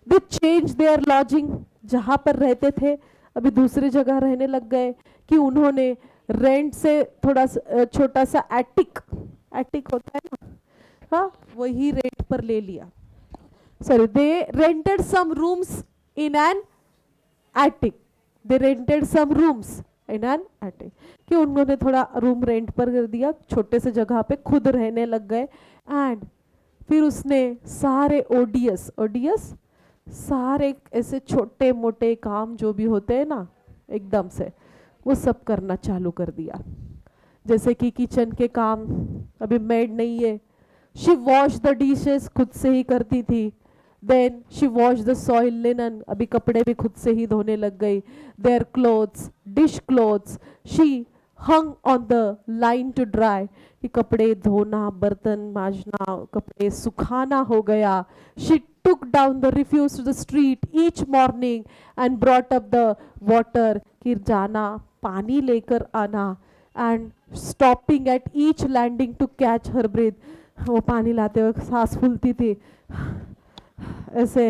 They changed their lodging, जहाँ पर रहते थे अभी दूसरी जगह रहने लग गए, कि उन्होंने रेंट से थोड़ा छोटा सा एटिक होता है ना, हाँ वही रेंट पर ले लिया। Sorry, they rented some rooms in an attic, they rented some rooms in an attic, कि उन्होंने थोड़ा रूम रेंट पर कर दिया, छोटे से जगह पे खुद रहने लग गए। एंड फिर उसने सारे ओडियस सारे ऐसे छोटे मोटे काम जो भी होते हैं ना एकदम से, वो सब करना चालू कर दिया। जैसे कि किचन के काम, अभी मेड नहीं है, शी वॉश द डिशेस, खुद से ही करती थी। Then she wash the soil linen, अभी कपड़े भी खुद से ही धोने लग गई। Their clothes, dish clothes, she hung on the line to dry, कि कपड़े धोना, बर्तन मांजना, कपड़े सुखाना हो गया। She took down the refuse to the street each morning and brought up the water, कि जाना पानी लेकर आना, and stopping at each landing to catch her breath, वो पानी लाते वक्त सांस फूलती थी, ऐसे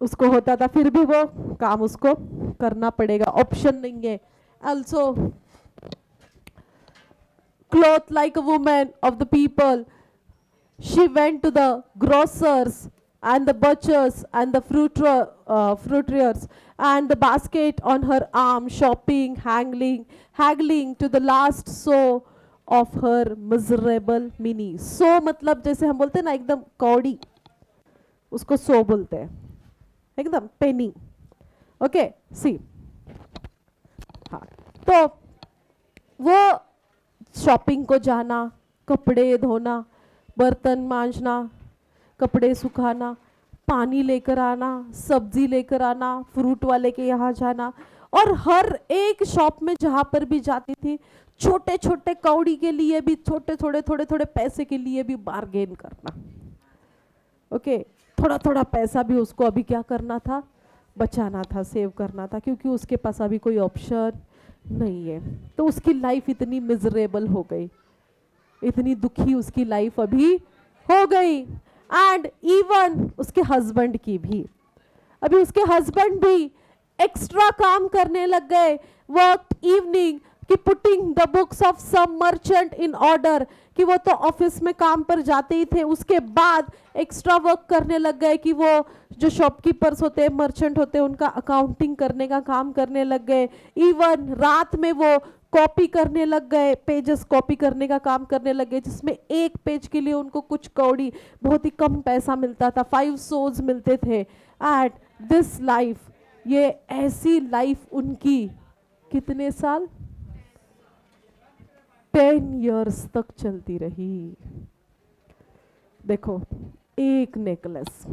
उसको होता था, फिर भी वो काम उसको करना पड़ेगा, ऑप्शन नहीं है। Also clothed like a woman of the people, she went to the grocers and the butchers and the fruiterers and the basket on her arm, shopping, haggling to the last sou of her miserable mini. सो मतलब जैसे हम बोलते हैं ना एकदम कौड़ी, उसको सो बोलते हैं, एकदम पेनी। ओके सी, हाँ, तो वो शॉपिंग को जाना, कपड़े धोना, बर्तन मांजना, कपड़े सुखाना, पानी लेकर आना, सब्जी लेकर आना, फ्रूट वाले के यहाँ जाना, और हर एक शॉप में जहाँ पर भी जाती थी छोटे छोटे कौड़ी के लिए भी, थोड़े थोड़े पैसे के लिए भी बार्गेन करना। ओके, थोड़ा थोड़ा पैसा भी उसको अभी क्या करना था, बचाना था, सेव करना था, क्योंकि उसके पास अभी कोई ऑप्शन नहीं है। तो उसकी लाइफ इतनी मिजरेबल हो गई, इतनी दुखी उसकी लाइफ अभी हो गई। एंड इवन उसके हस्बैंड की भी, अभी उसके हस्बैंड भी एक्स्ट्रा काम करने लग गए, वर्क इवनिंग, कि putting the books of some merchant in order, कि वो तो ऑफिस में काम पर जाते ही थे, उसके बाद एक्स्ट्रा वर्क करने लग गए, कि वो जो शॉपकीपर्स होते हैं, मर्चेंट होते हैं, उनका अकाउंटिंग करने का काम करने लग गए। इवन रात में वो कॉपी करने लग गए, पेजेस कॉपी करने का काम करने लग गए, जिसमें एक पेज के लिए उनको कुछ कौड़ी, बहुत ही कम पैसा मिलता था, 5 सोल्स मिलते थे। एट दिस लाइफ, ये ऐसी लाइफ उनकी कितने साल, 10 इयर्स तक चलती रही। देखो, एक नेकलेस,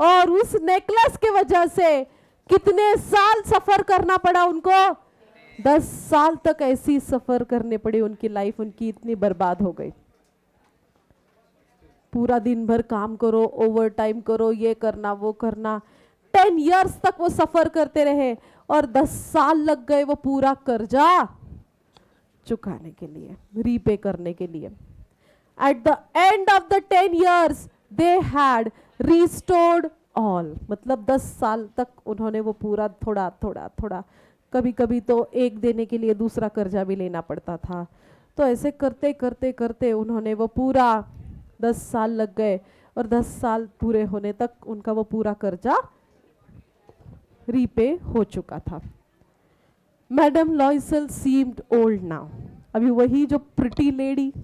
और उस नेकलेस के वजह से कितने साल सफर करना पड़ा उनको, 10 साल तक ऐसी सफर करने पड़ी, उनकी लाइफ उनकी इतनी बर्बाद हो गई। पूरा दिन भर काम करो, ओवर टाइम करो, ये करना वो करना, 10 इयर्स तक वो सफर करते रहे, और 10 साल लग गए वो पूरा कर्जा चुकाने के लिए, रीपे करने के लिए। Eight the end of the 10 years they had restored all, मतलब 10 साल तक उन्होंने वो पूरा थोड़ा थोड़ा थोड़ा, कभी कभी तो एक देने के लिए दूसरा कर्जा भी लेना पड़ता था। तो ऐसे करते करते करते उन्होंने वो पूरा 10 साल लग गए, और 10 साल पूरे होने तक उनका वो पूरा कर्जा रीपे हो चुका था। Madam Loisel seemed old now, अभी वही जो प्रिटी लेडी,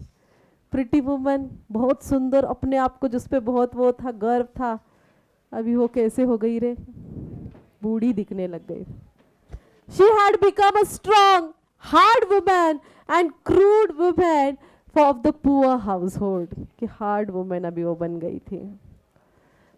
प्रिटी वुमन, बहुत सुंदर, अपने आप को जिस पे बहुत वो था, गर्व था, अभी वो कैसे हो गई रे, बूढ़ी दिखने लग गई। She had become a strong, hard woman and crude woman of the poor household, कि hard woman अभी वो बन गई थी।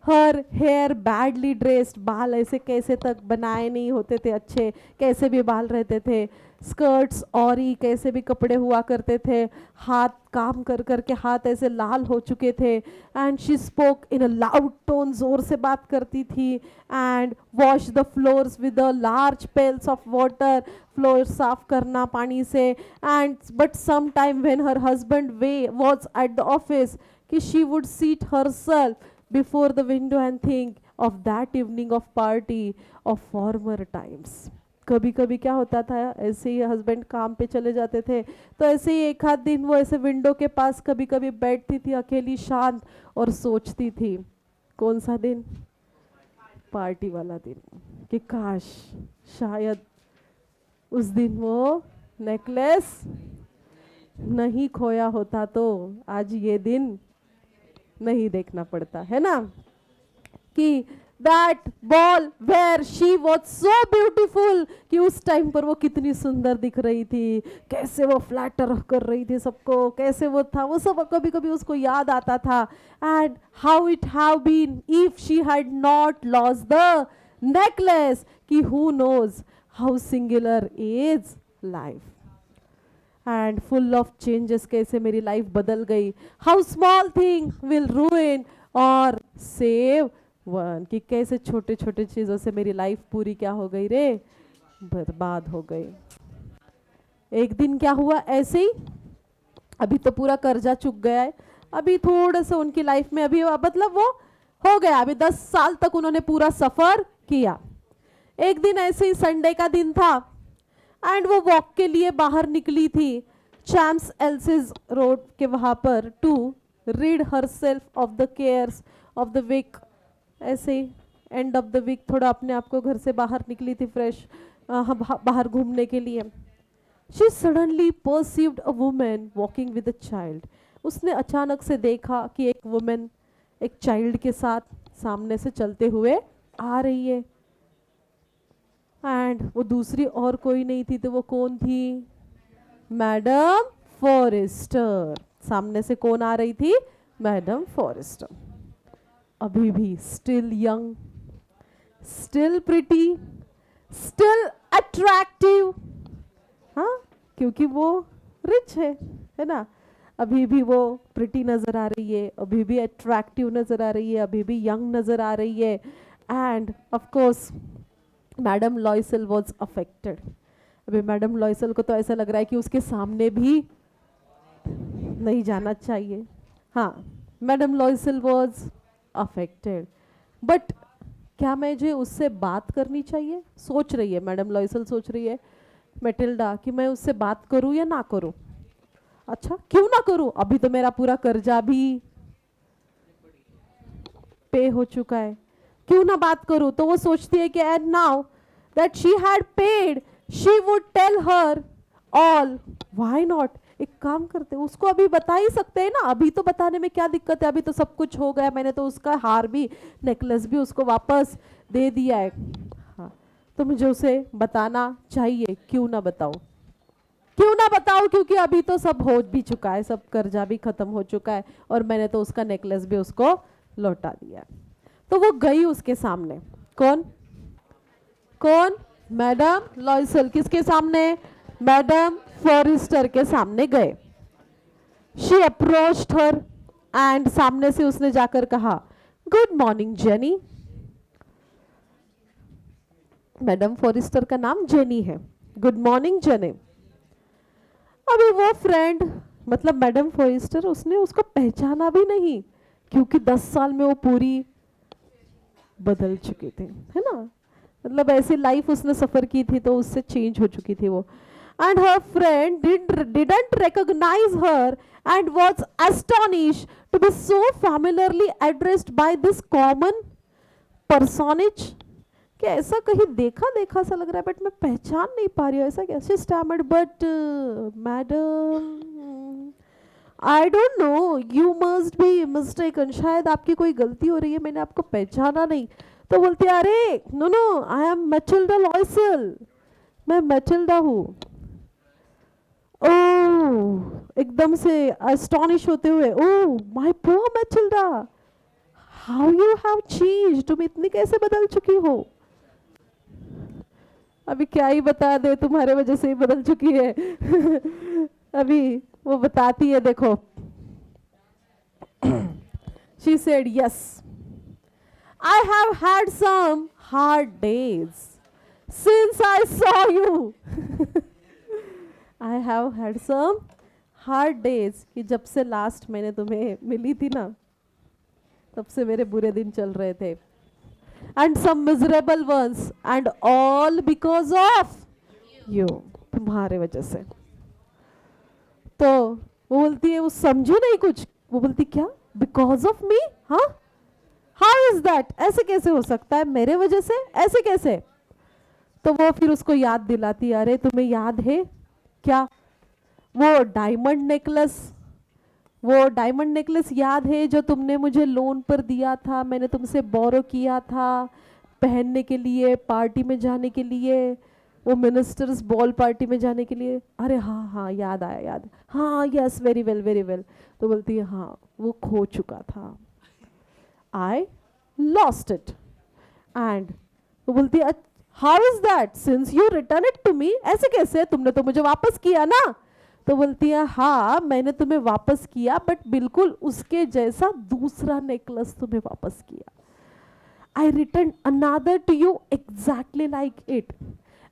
हर हेयर बैडली ड्रेस्ड, बाल ऐसे कैसे तक बनाए नहीं होते थे अच्छे, कैसे भी बाल रहते थे, स्कर्ट्स और ही कैसे भी कपड़े हुआ करते थे, हाथ काम कर कर के हाथ ऐसे लाल हो चुके थे। And she spoke in a loud tone, जोर से बात करती थी। And wash the floors with a large pails of water, floor साफ करना पानी से। And but some time when her husband way was at the office, कि she would seat herself before the window and think of that evening of party of former times। कभी कभी क्या होता था, ऐसे ही हस्बैंड काम पे चले जाते थे, तो ऐसे ही एक आध दिन वो ऐसे विंडो के पास कभी कभी बैठती थी अकेली शांत, और सोचती थी, कौन सा दिन, पार्टी वाला दिन, कि काश शायद उस दिन वो नेकलेस नहीं खोया होता, तो आज ये दिन नहीं देखना पड़ता, है ना। कि that ball where she was so beautiful, कि उस टाइम पर वो कितनी सुंदर दिख रही थी, कैसे वो फ्लैटर कर रही थी सबको, कैसे वो था, वो सब कभी कभी उसको याद आता था। And how it have been if she had not lost the necklace, कि who knows how singular is life. And full of changes, कैसे मेरी लाइफ बदल गई। How small thing will ruin और सेव वन, कि कैसे छोटे छोटे चीज़ों से मेरी लाइफ पूरी क्या हो गई रे, बर्बाद हो गई। एक दिन क्या हुआ ऐसे ही, अभी तो पूरा कर्जा चुक गया है, अभी थोड़ा सा उनकी लाइफ में अभी मतलब वो हो गया, अभी 10 साल तक उन्होंने पूरा सफर किया। एक दिन ऐसे ही संडे का दिन था, एंड वो वॉक के लिए बाहर निकली थी चैम्स एल्सिस रोड के वहाँ पर, to rid herself of the cares of the week. ऐसे एंड ऑफ द वीक थोड़ा अपने आप को घर से बाहर निकली थी, फ्रेश बाहर घूमने के लिए। She suddenly perceived a woman walking with a child, उसने अचानक से देखा कि एक वुमन एक चाइल्ड के साथ सामने से चलते हुए आ रही है। एंड वो दूसरी और कोई नहीं थी, तो वो कौन थी, मैडम फॉरेस्टर। सामने से कौन आ रही थी, मैडम फॉरेस्टर। अभी भी still young, still pretty, still attractive, हाँ, क्योंकि वो रिच है ना। अभी भी वो प्रिटी नजर आ रही है, अभी भी अट्रैक्टिव नजर आ रही है, अभी भी यंग नजर आ रही है। And of course madam Loisel was affected. अभी मैडम लॉयसल को तो ऐसा लग रहा है कि उसके सामने भी नहीं जाना चाहिए। हाँ, madam Loisel was affected, but क्या मुझे उससे बात करनी चाहिए? सोच रही है मैडम लॉयसल, सोच रही है मैटिल्डा कि मैं उससे बात करूं या ना करूं। अच्छा, क्यों ना करूं? अभी तो मेरा पूरा कर्जा भी पे हो चुका है, क्यों ना बात करूं? तो वो सोचती है कि and now that she had paid she would tell her all. Why not? एक काम करते, उसको अभी बता ही सकते हैं ना, अभी तो बताने में क्या दिक्कत है? अभी तो सब कुछ हो गया, मैंने तो उसका हार भी, नेकलेस भी उसको वापस दे दिया है। हाँ, तो मुझे उसे बताना चाहिए, क्यों ना बताऊं? क्यों ना बताऊं? क्योंकि अभी तो सब हो भी चुका है, सब कर्जा भी खत्म हो चुका है और मैंने तो उसका नेकलेस भी उसको लौटा दिया है। तो वो गई उसके सामने। कौन कौन? मैडम लॉयसल। किसके सामने? मैडम फॉरेस्टर के सामने गए। शी अप्रोच्ड हर एंड सामने से उसने जाकर कहा, good morning Jenny. Madam Forrester का नाम जेनी है। Good morning Jenny. अभी वो फ्रेंड, मतलब मैडम फॉरेस्टर, उसने उसको पहचाना भी नहीं, क्योंकि 10 साल में वो पूरी बदल चुके थे, है ना? मतलब ऐसी लाइफ उसने सफर की थी तो उससे चेंज हो चुकी थी वो। And her friend didn't recognize her and was astonished to be so familiarly addressed by this common personage। कि ऐसा कहीं देखा देखा सा लग रहा है, बट मैं पहचान नहीं पा रही हूँ, ऐसा कैसे? Stammered, but madam I don't know, you must be mistaken, शायद आपकी कोई गलती हो रही है, मैंने आपको पहचाना नहीं। तो बोलती है, अरे no no, I am Matilda Loisel, मैं मैटिल्डा हूँ। ओह, एकदम से एस्टॉनिश होते हुए, oh my poor Matilda, how you have changed, तुम इतनी कैसे बदल चुकी हो? अभी क्या ही बता दे, तुम्हारे वजह से ही बदल चुकी है। अभी वो बताती है, देखो। She said, yes, I have had some hard days since I saw you। I have had some hard days, कि जब से लास्ट मैंने तुम्हें मिली थी ना, तब से मेरे बुरे दिन चल रहे थे। And some miserable ones, and all because of you, तुम्हारे वजह से। तो वो बोलती है, वो समझी नहीं कुछ, वो बोलती क्या? Because of me? हाँ, हाउ इज दैट? ऐसे कैसे हो सकता है, मेरे वजह से ऐसे कैसे? तो वो फिर उसको याद दिलाती, अरे तुम्हें याद है क्या, वो डायमंड नेकलेस, वो डायमंड नेकलेस याद है जो तुमने मुझे लोन पर दिया था, मैंने तुमसे बोरो किया था पहनने के लिए, पार्टी में जाने के लिए, वो मिनिस्टर्स बॉल पार्टी में जाने के लिए? अरे हाँ हाँ, याद आया, याद, हाँ yes, very well very well. तो बोलती है, हाँ वो खो चुका था, आई लॉस्ट इट। एंड वो बोलती है, how is that, since you return it to me, ऐसे कैसे, तुमने तो मुझे वापस किया ना? तो बोलती है, हाँ मैंने तुम्हें वापस किया, बट बिल्कुल उसके जैसा दूसरा नेकलेस तुम्हें वापस किया। I returned another to you exactly like it,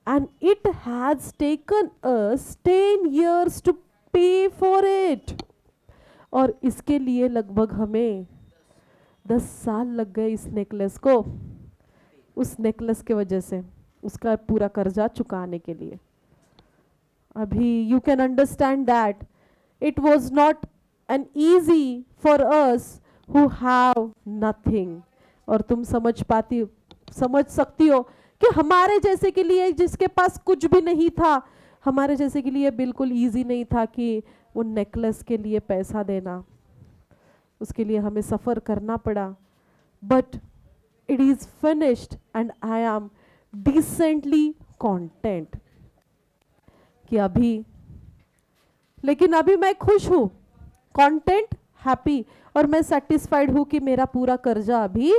and it has taken us 10 years to pay for it। और इसके लिए लगभग हमें 10 साल लग गए इस नेकलेस को, उस नेकलेस के वजह से, उसका पूरा कर्जा चुकाने के लिए। अभी you can understand that it was not an easy for us who have nothing। और तुम समझ सकती हो कि हमारे जैसे के लिए, जिसके पास कुछ भी नहीं था, हमारे जैसे के लिए बिल्कुल इजी नहीं था कि वो नेकलेस के लिए पैसा देना, उसके लिए हमें सफ़र करना पड़ा। But it is finished and I am decently content, कि अभी, लेकिन अभी मैं खुश हूँ, कॉन्टेंट, हैप्पी, और मैं सेटिस्फाइड हूँ कि मेरा पूरा कर्जा अभी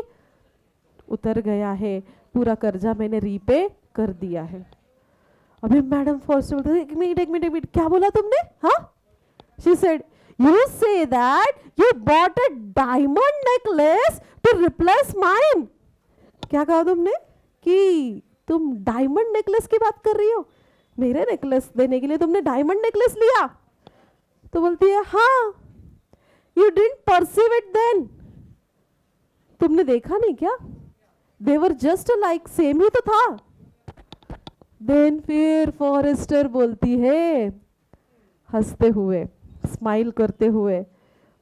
उतर गया है, पूरा कर्जा मैंने रीपे कर दिया है। अभी मैडम फॉरेस्टर बोलते, एक मिनट, क्या बोला तुमने? हाँ, she said, You say that you bought a diamond necklace to replace mine. क्या कहा तुमने कि तुम डायमंड नेकलेस की बात कर रही हो, मेरे नेकलेस देने के लिए तुमने डायमंड नेकलेस लिया? तो बोलती है हाँ, you didn't perceive it then, तुमने देखा नहीं क्या, देवर जस्ट लाइक, सेम ही तो था। देन फिर फॉरेस्टर बोलती है हंसते हुए, स्माइल करते हुए,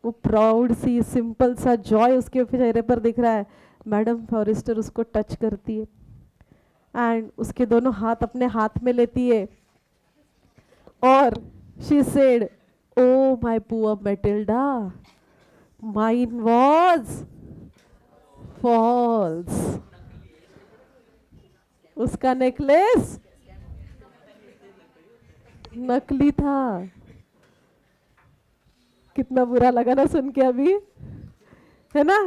वो प्राउड सी सिंपल सा जॉय उसके चेहरे पर दिख रहा है। मैडम फॉरेस्टर उसको टच करती है एंड उसके दोनों हाथ अपने हाथ में लेती है और she said, oh my poor Matilda, mine was false. उसका नेकलेस नकली था। कितना बुरा लगा ना सुन के अभी, है ना?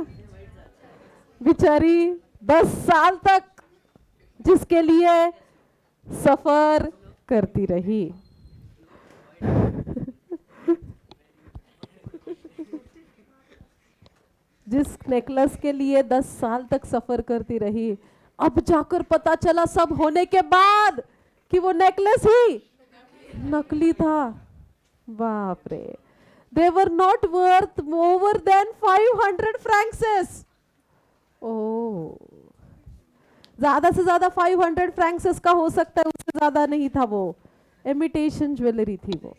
बेचारी 10 साल तक जिसके लिए सफर करती रही। जिस नेकलेस के लिए 10 साल तक सफर करती रही, अब जाकर पता चला सब होने के बाद कि वो नेकलेस ही नकली था। बाप रे, they were not worth more than 500 francs। ओह, ज्यादा से ज्यादा 500 फ्रैंक्स का हो सकता है, उससे ज्यादा नहीं था। वो इमिटेशन ज्वेलरी थी वो।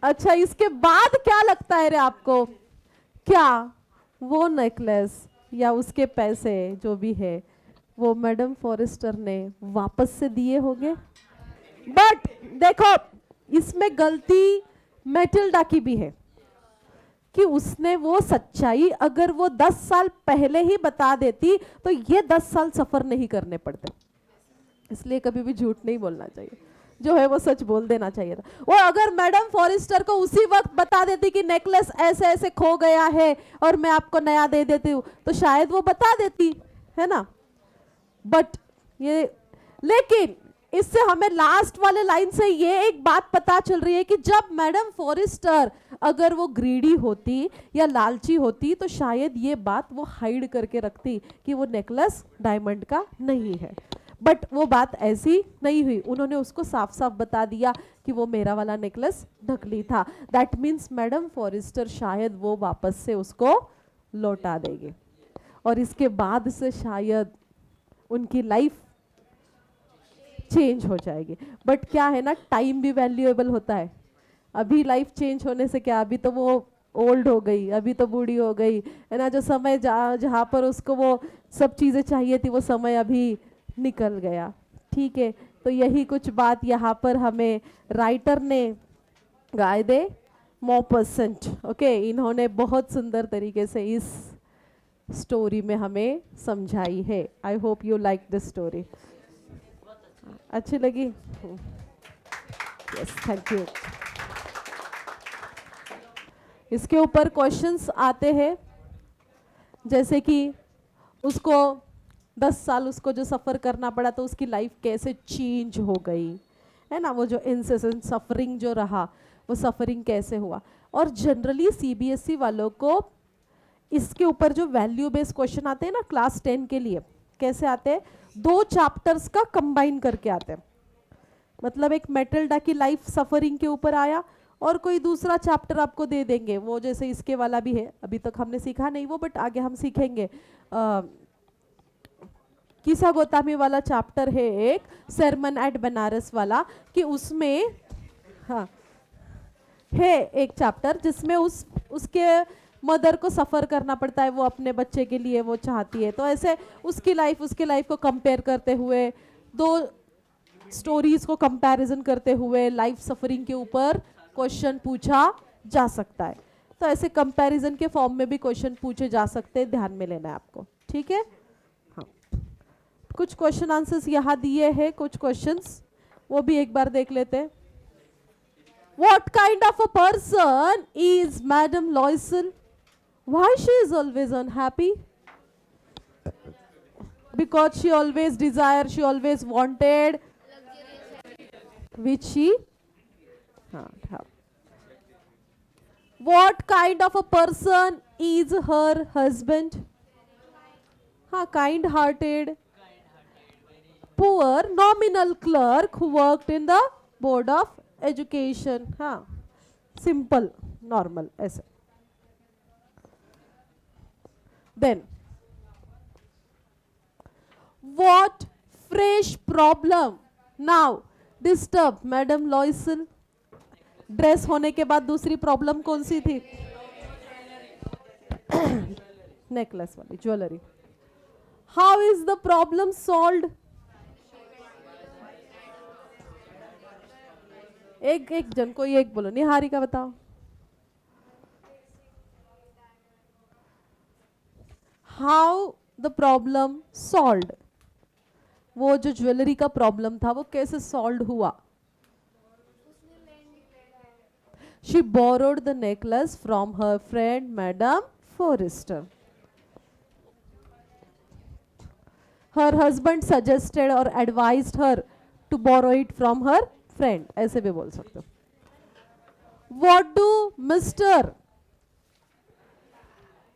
अच्छा, इसके बाद क्या लगता है रे आपको, क्या वो नेकलेस या उसके पैसे जो भी है वो मैडम फॉरेस्टर ने वापस से दिए होंगे? बट देखो, इसमें गलती मैटिल्डा की भी है कि उसने वो सच्चाई अगर वो 10 साल पहले ही बता देती तो ये 10 साल सफर नहीं करने पड़ते। इसलिए कभी भी झूठ नहीं बोलना चाहिए, जो है वो सच बोल देना चाहिए था। वो अगर मैडम फॉरेस्टर को उसी वक्त बता देती कि नेकलेस ऐसे ऐसे खो गया है और मैं आपको नया दे देती हूँ, तो शायद वो बता देती, है ना? बट ये, लेकिन इससे हमें लास्ट वाले लाइन से ये एक बात पता चल रही है कि जब मैडम फॉरेस्टर अगर वो ग्रीडी होती या लालची होती तो शायद ये बात वो हाइड करके रखती कि वो नेकलेस डायमंड का नहीं है। बट वो बात ऐसी नहीं हुई, उन्होंने उसको साफ साफ बता दिया कि वो मेरा वाला नेकलेस नकली था। दैट मीन्स मैडम फॉरेस्टर शायद वो वापस से उसको लौटा देगी और इसके बाद से शायद उनकी लाइफ चेंज हो जाएगी। बट क्या है ना, टाइम भी वैल्यूएबल होता है। अभी लाइफ चेंज होने से क्या, अभी तो वो ओल्ड हो गई, अभी तो बूढ़ी हो गई, है ना? जो समय जहाँ पर उसको वो सब चीज़ें चाहिए थी वो समय अभी निकल गया। ठीक है, तो यही कुछ बात यहाँ पर हमें राइटर ने गाय दे मॉपसेंट, ओके, इन्होंने बहुत सुंदर तरीके से इस स्टोरी में हमें समझाई है। I hope you like this story. अच्छी लगी? Yes, thank you. इसके ऊपर क्वेश्चंस आते हैं, जैसे कि उसको 10 साल उसको जो सफ़र करना पड़ा तो उसकी लाइफ कैसे चेंज हो गई, है ना? वो जो इंसेसेंट सफरिंग जो रहा, वो सफरिंग कैसे हुआ। और जनरली सीबीएसई वालों को इसके ऊपर जो वैल्यू बेस्ड क्वेश्चन आते हैं ना क्लास 10 के लिए, कैसे आते हैं? 2 चैप्टर्स का कंबाइन करके आते हैं। मतलब एक मैटिल्डा की लाइफ सफरिंग के ऊपर आया और कोई दूसरा चैप्टर आपको दे देंगे, वो जैसे इसके वाला भी है, अभी तक हमने सीखा नहीं वो, बट आगे हम सीखेंगे। किसा गोतामी वाला चैप्टर है एक, सरमन एट बनारस वाला, कि उसमें हाँ है एक चैप्टर जिसमें उसके मदर को सफ़र करना पड़ता है, वो अपने बच्चे के लिए वो चाहती है, तो ऐसे उसकी लाइफ को कंपेयर करते हुए, 2 स्टोरीज को कंपैरिजन करते हुए लाइफ सफरिंग के ऊपर क्वेश्चन पूछा जा सकता है। तो ऐसे कंपैरिजन के फॉर्म में भी क्वेश्चन पूछे जा सकते हैं, ध्यान में लेना है आपको। ठीक है, हाँ, कुछ क्वेश्चन आंसर्स यहाँ दिए हैं, कुछ क्वेश्चंस वो भी एक बार देख लेते हैं। What kind of a person is Madam Loisel? Why she is always unhappy? Because she always desired, she always wanted, which she हाँ. What kind of a person is her husband? हाँ, kind-hearted, poor, nominal clerk who worked in the board of education. हाँ, simple, normal ऐसे. Then, what fresh problem now disturb Madam Loisel? Dress होने के बाद दूसरी problem कौन सी थी? Necklace वाली jewellery. How is the problem solved? एक जन कोई एक बोलो. निहारिका बताओ. How the problem solved? वो जो ज्वेलरी का प्रॉब्लम था वो कैसे सॉल्व हुआ? She borrowed the necklace from her friend Madame Forrester. Her husband suggested or advised her to borrow it from her friend. ऐसे भी बोल सकते हो. What do Mr.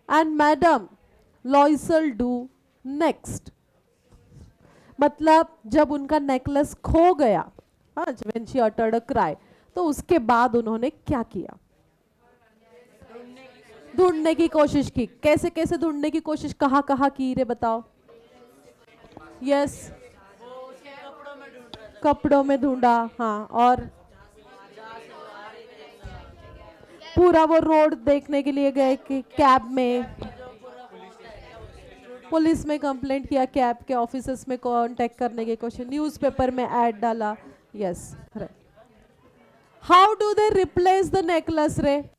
and Madame Loisel do next? मतलब जब उनका नेकलेस खो गया, हाँ, when she uttered a cry, तो उसके बाद उन्होंने क्या किया? ढूंढने की कोशिश की. कैसे कैसे ढूंढने की कोशिश, कहाँ कहाँ की रे बताओ? यस, कपड़ों में ढूंढा. हाँ, और पूरा वो रोड देखने के लिए गए कि कैब में, पुलिस में कंप्लेंट किया, कैब के ऑफिसर्स में कांटेक्ट करने की कोशिश, न्यूज़पेपर में ऐड डाला. Yes, right. How do they replace the necklace रे?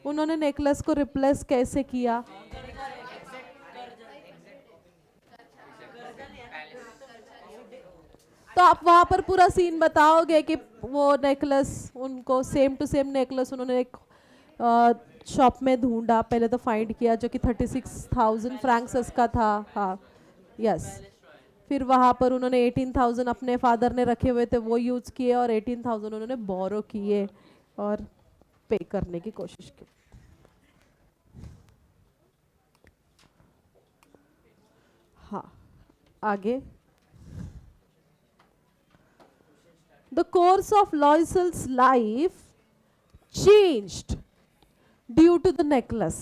उन्होंने नेकलेस को रिप्लेस कैसे किया? तो आप वहां पर पूरा सीन बताओगे कि वो नेकलेस, उनको सेम टू सेम नेकलेस उन्होंने एक शॉप में ढूंढा, पहले तो फाइंड किया जो कि 36,000 फ्रैंक्स का था. हाँ, यस. फिर वहाँ पर उन्होंने 18,000 अपने फादर ने रखे हुए थे वो यूज़ किए, और 18,000 उन्होंने बोरो किए और पे करने की कोशिश की. हाँ, आगे. The course of Loisel's life changed due to the necklace.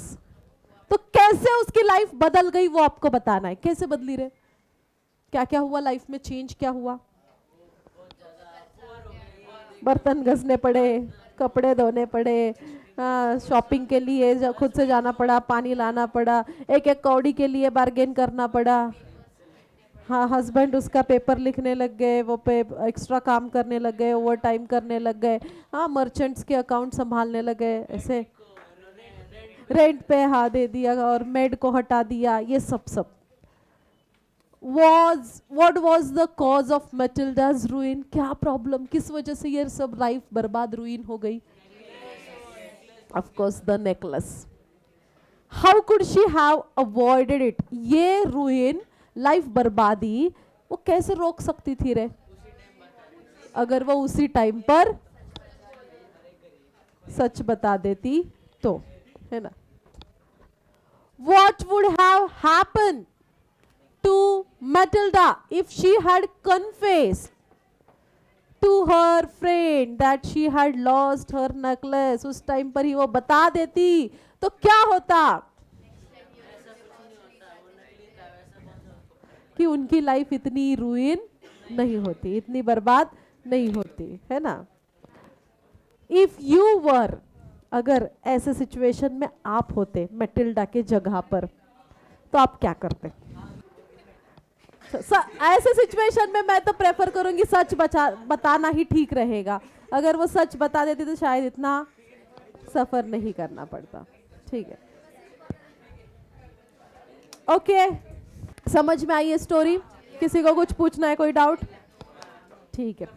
तो कैसे उसकी लाइफ बदल गई वो आपको बताना है. कैसे बदली रे? क्या क्या हुआ लाइफ में? चेंज क्या हुआ? बर्तन घसने पड़े, कपड़े धोने पड़े, शॉपिंग के लिए खुद से जाना पड़ा, पानी लाना पड़ा, एक एक कौड़ी के लिए बार्गेन करना पड़ा. हाँ, हस्बैंड उसका पेपर लिखने लग गए, वो पे एक्स्ट्रा काम करने लग गए, ओवर टाइम करने लग गए. हाँ, मर्चेंट्स के अकाउंट संभालने लग गए, ऐसे रेंट पे हाँ दे दिया और मेड को हटा दिया. ये सब what was the cause of Matilda's ruin? क्या प्रॉब्लम, किस वजह से ये सब लाइफ बर्बाद, रुइन हो गई? Of course the necklace. How could she have avoided it? ये रुइन, लाइफ बर्बादी, वो कैसे रोक सकती थी रे? अगर वो उसी टाइम पर सच बता देती तो, है ना? What would have happened to Matilda if she had confessed to her friend that she had lost her necklace? उस टाइम पर ही वो बता देती तो क्या होता? कि उनकी लाइफ इतनी रुइन नहीं होती, इतनी बर्बाद नहीं होती, है ना? इफ यू वर, अगर ऐसे सिचुएशन में आप होते मैटिल्डा के जगह पर, तो आप क्या करते? ऐसे सिचुएशन में मैं तो प्रेफर करूंगी सच बताना ही ठीक रहेगा. अगर वो सच बता देती तो शायद इतना सफर नहीं करना पड़ता. ठीक है, ओके, समझ में आई ये स्टोरी? किसी को कुछ पूछना है, कोई डाउट? ठीक है.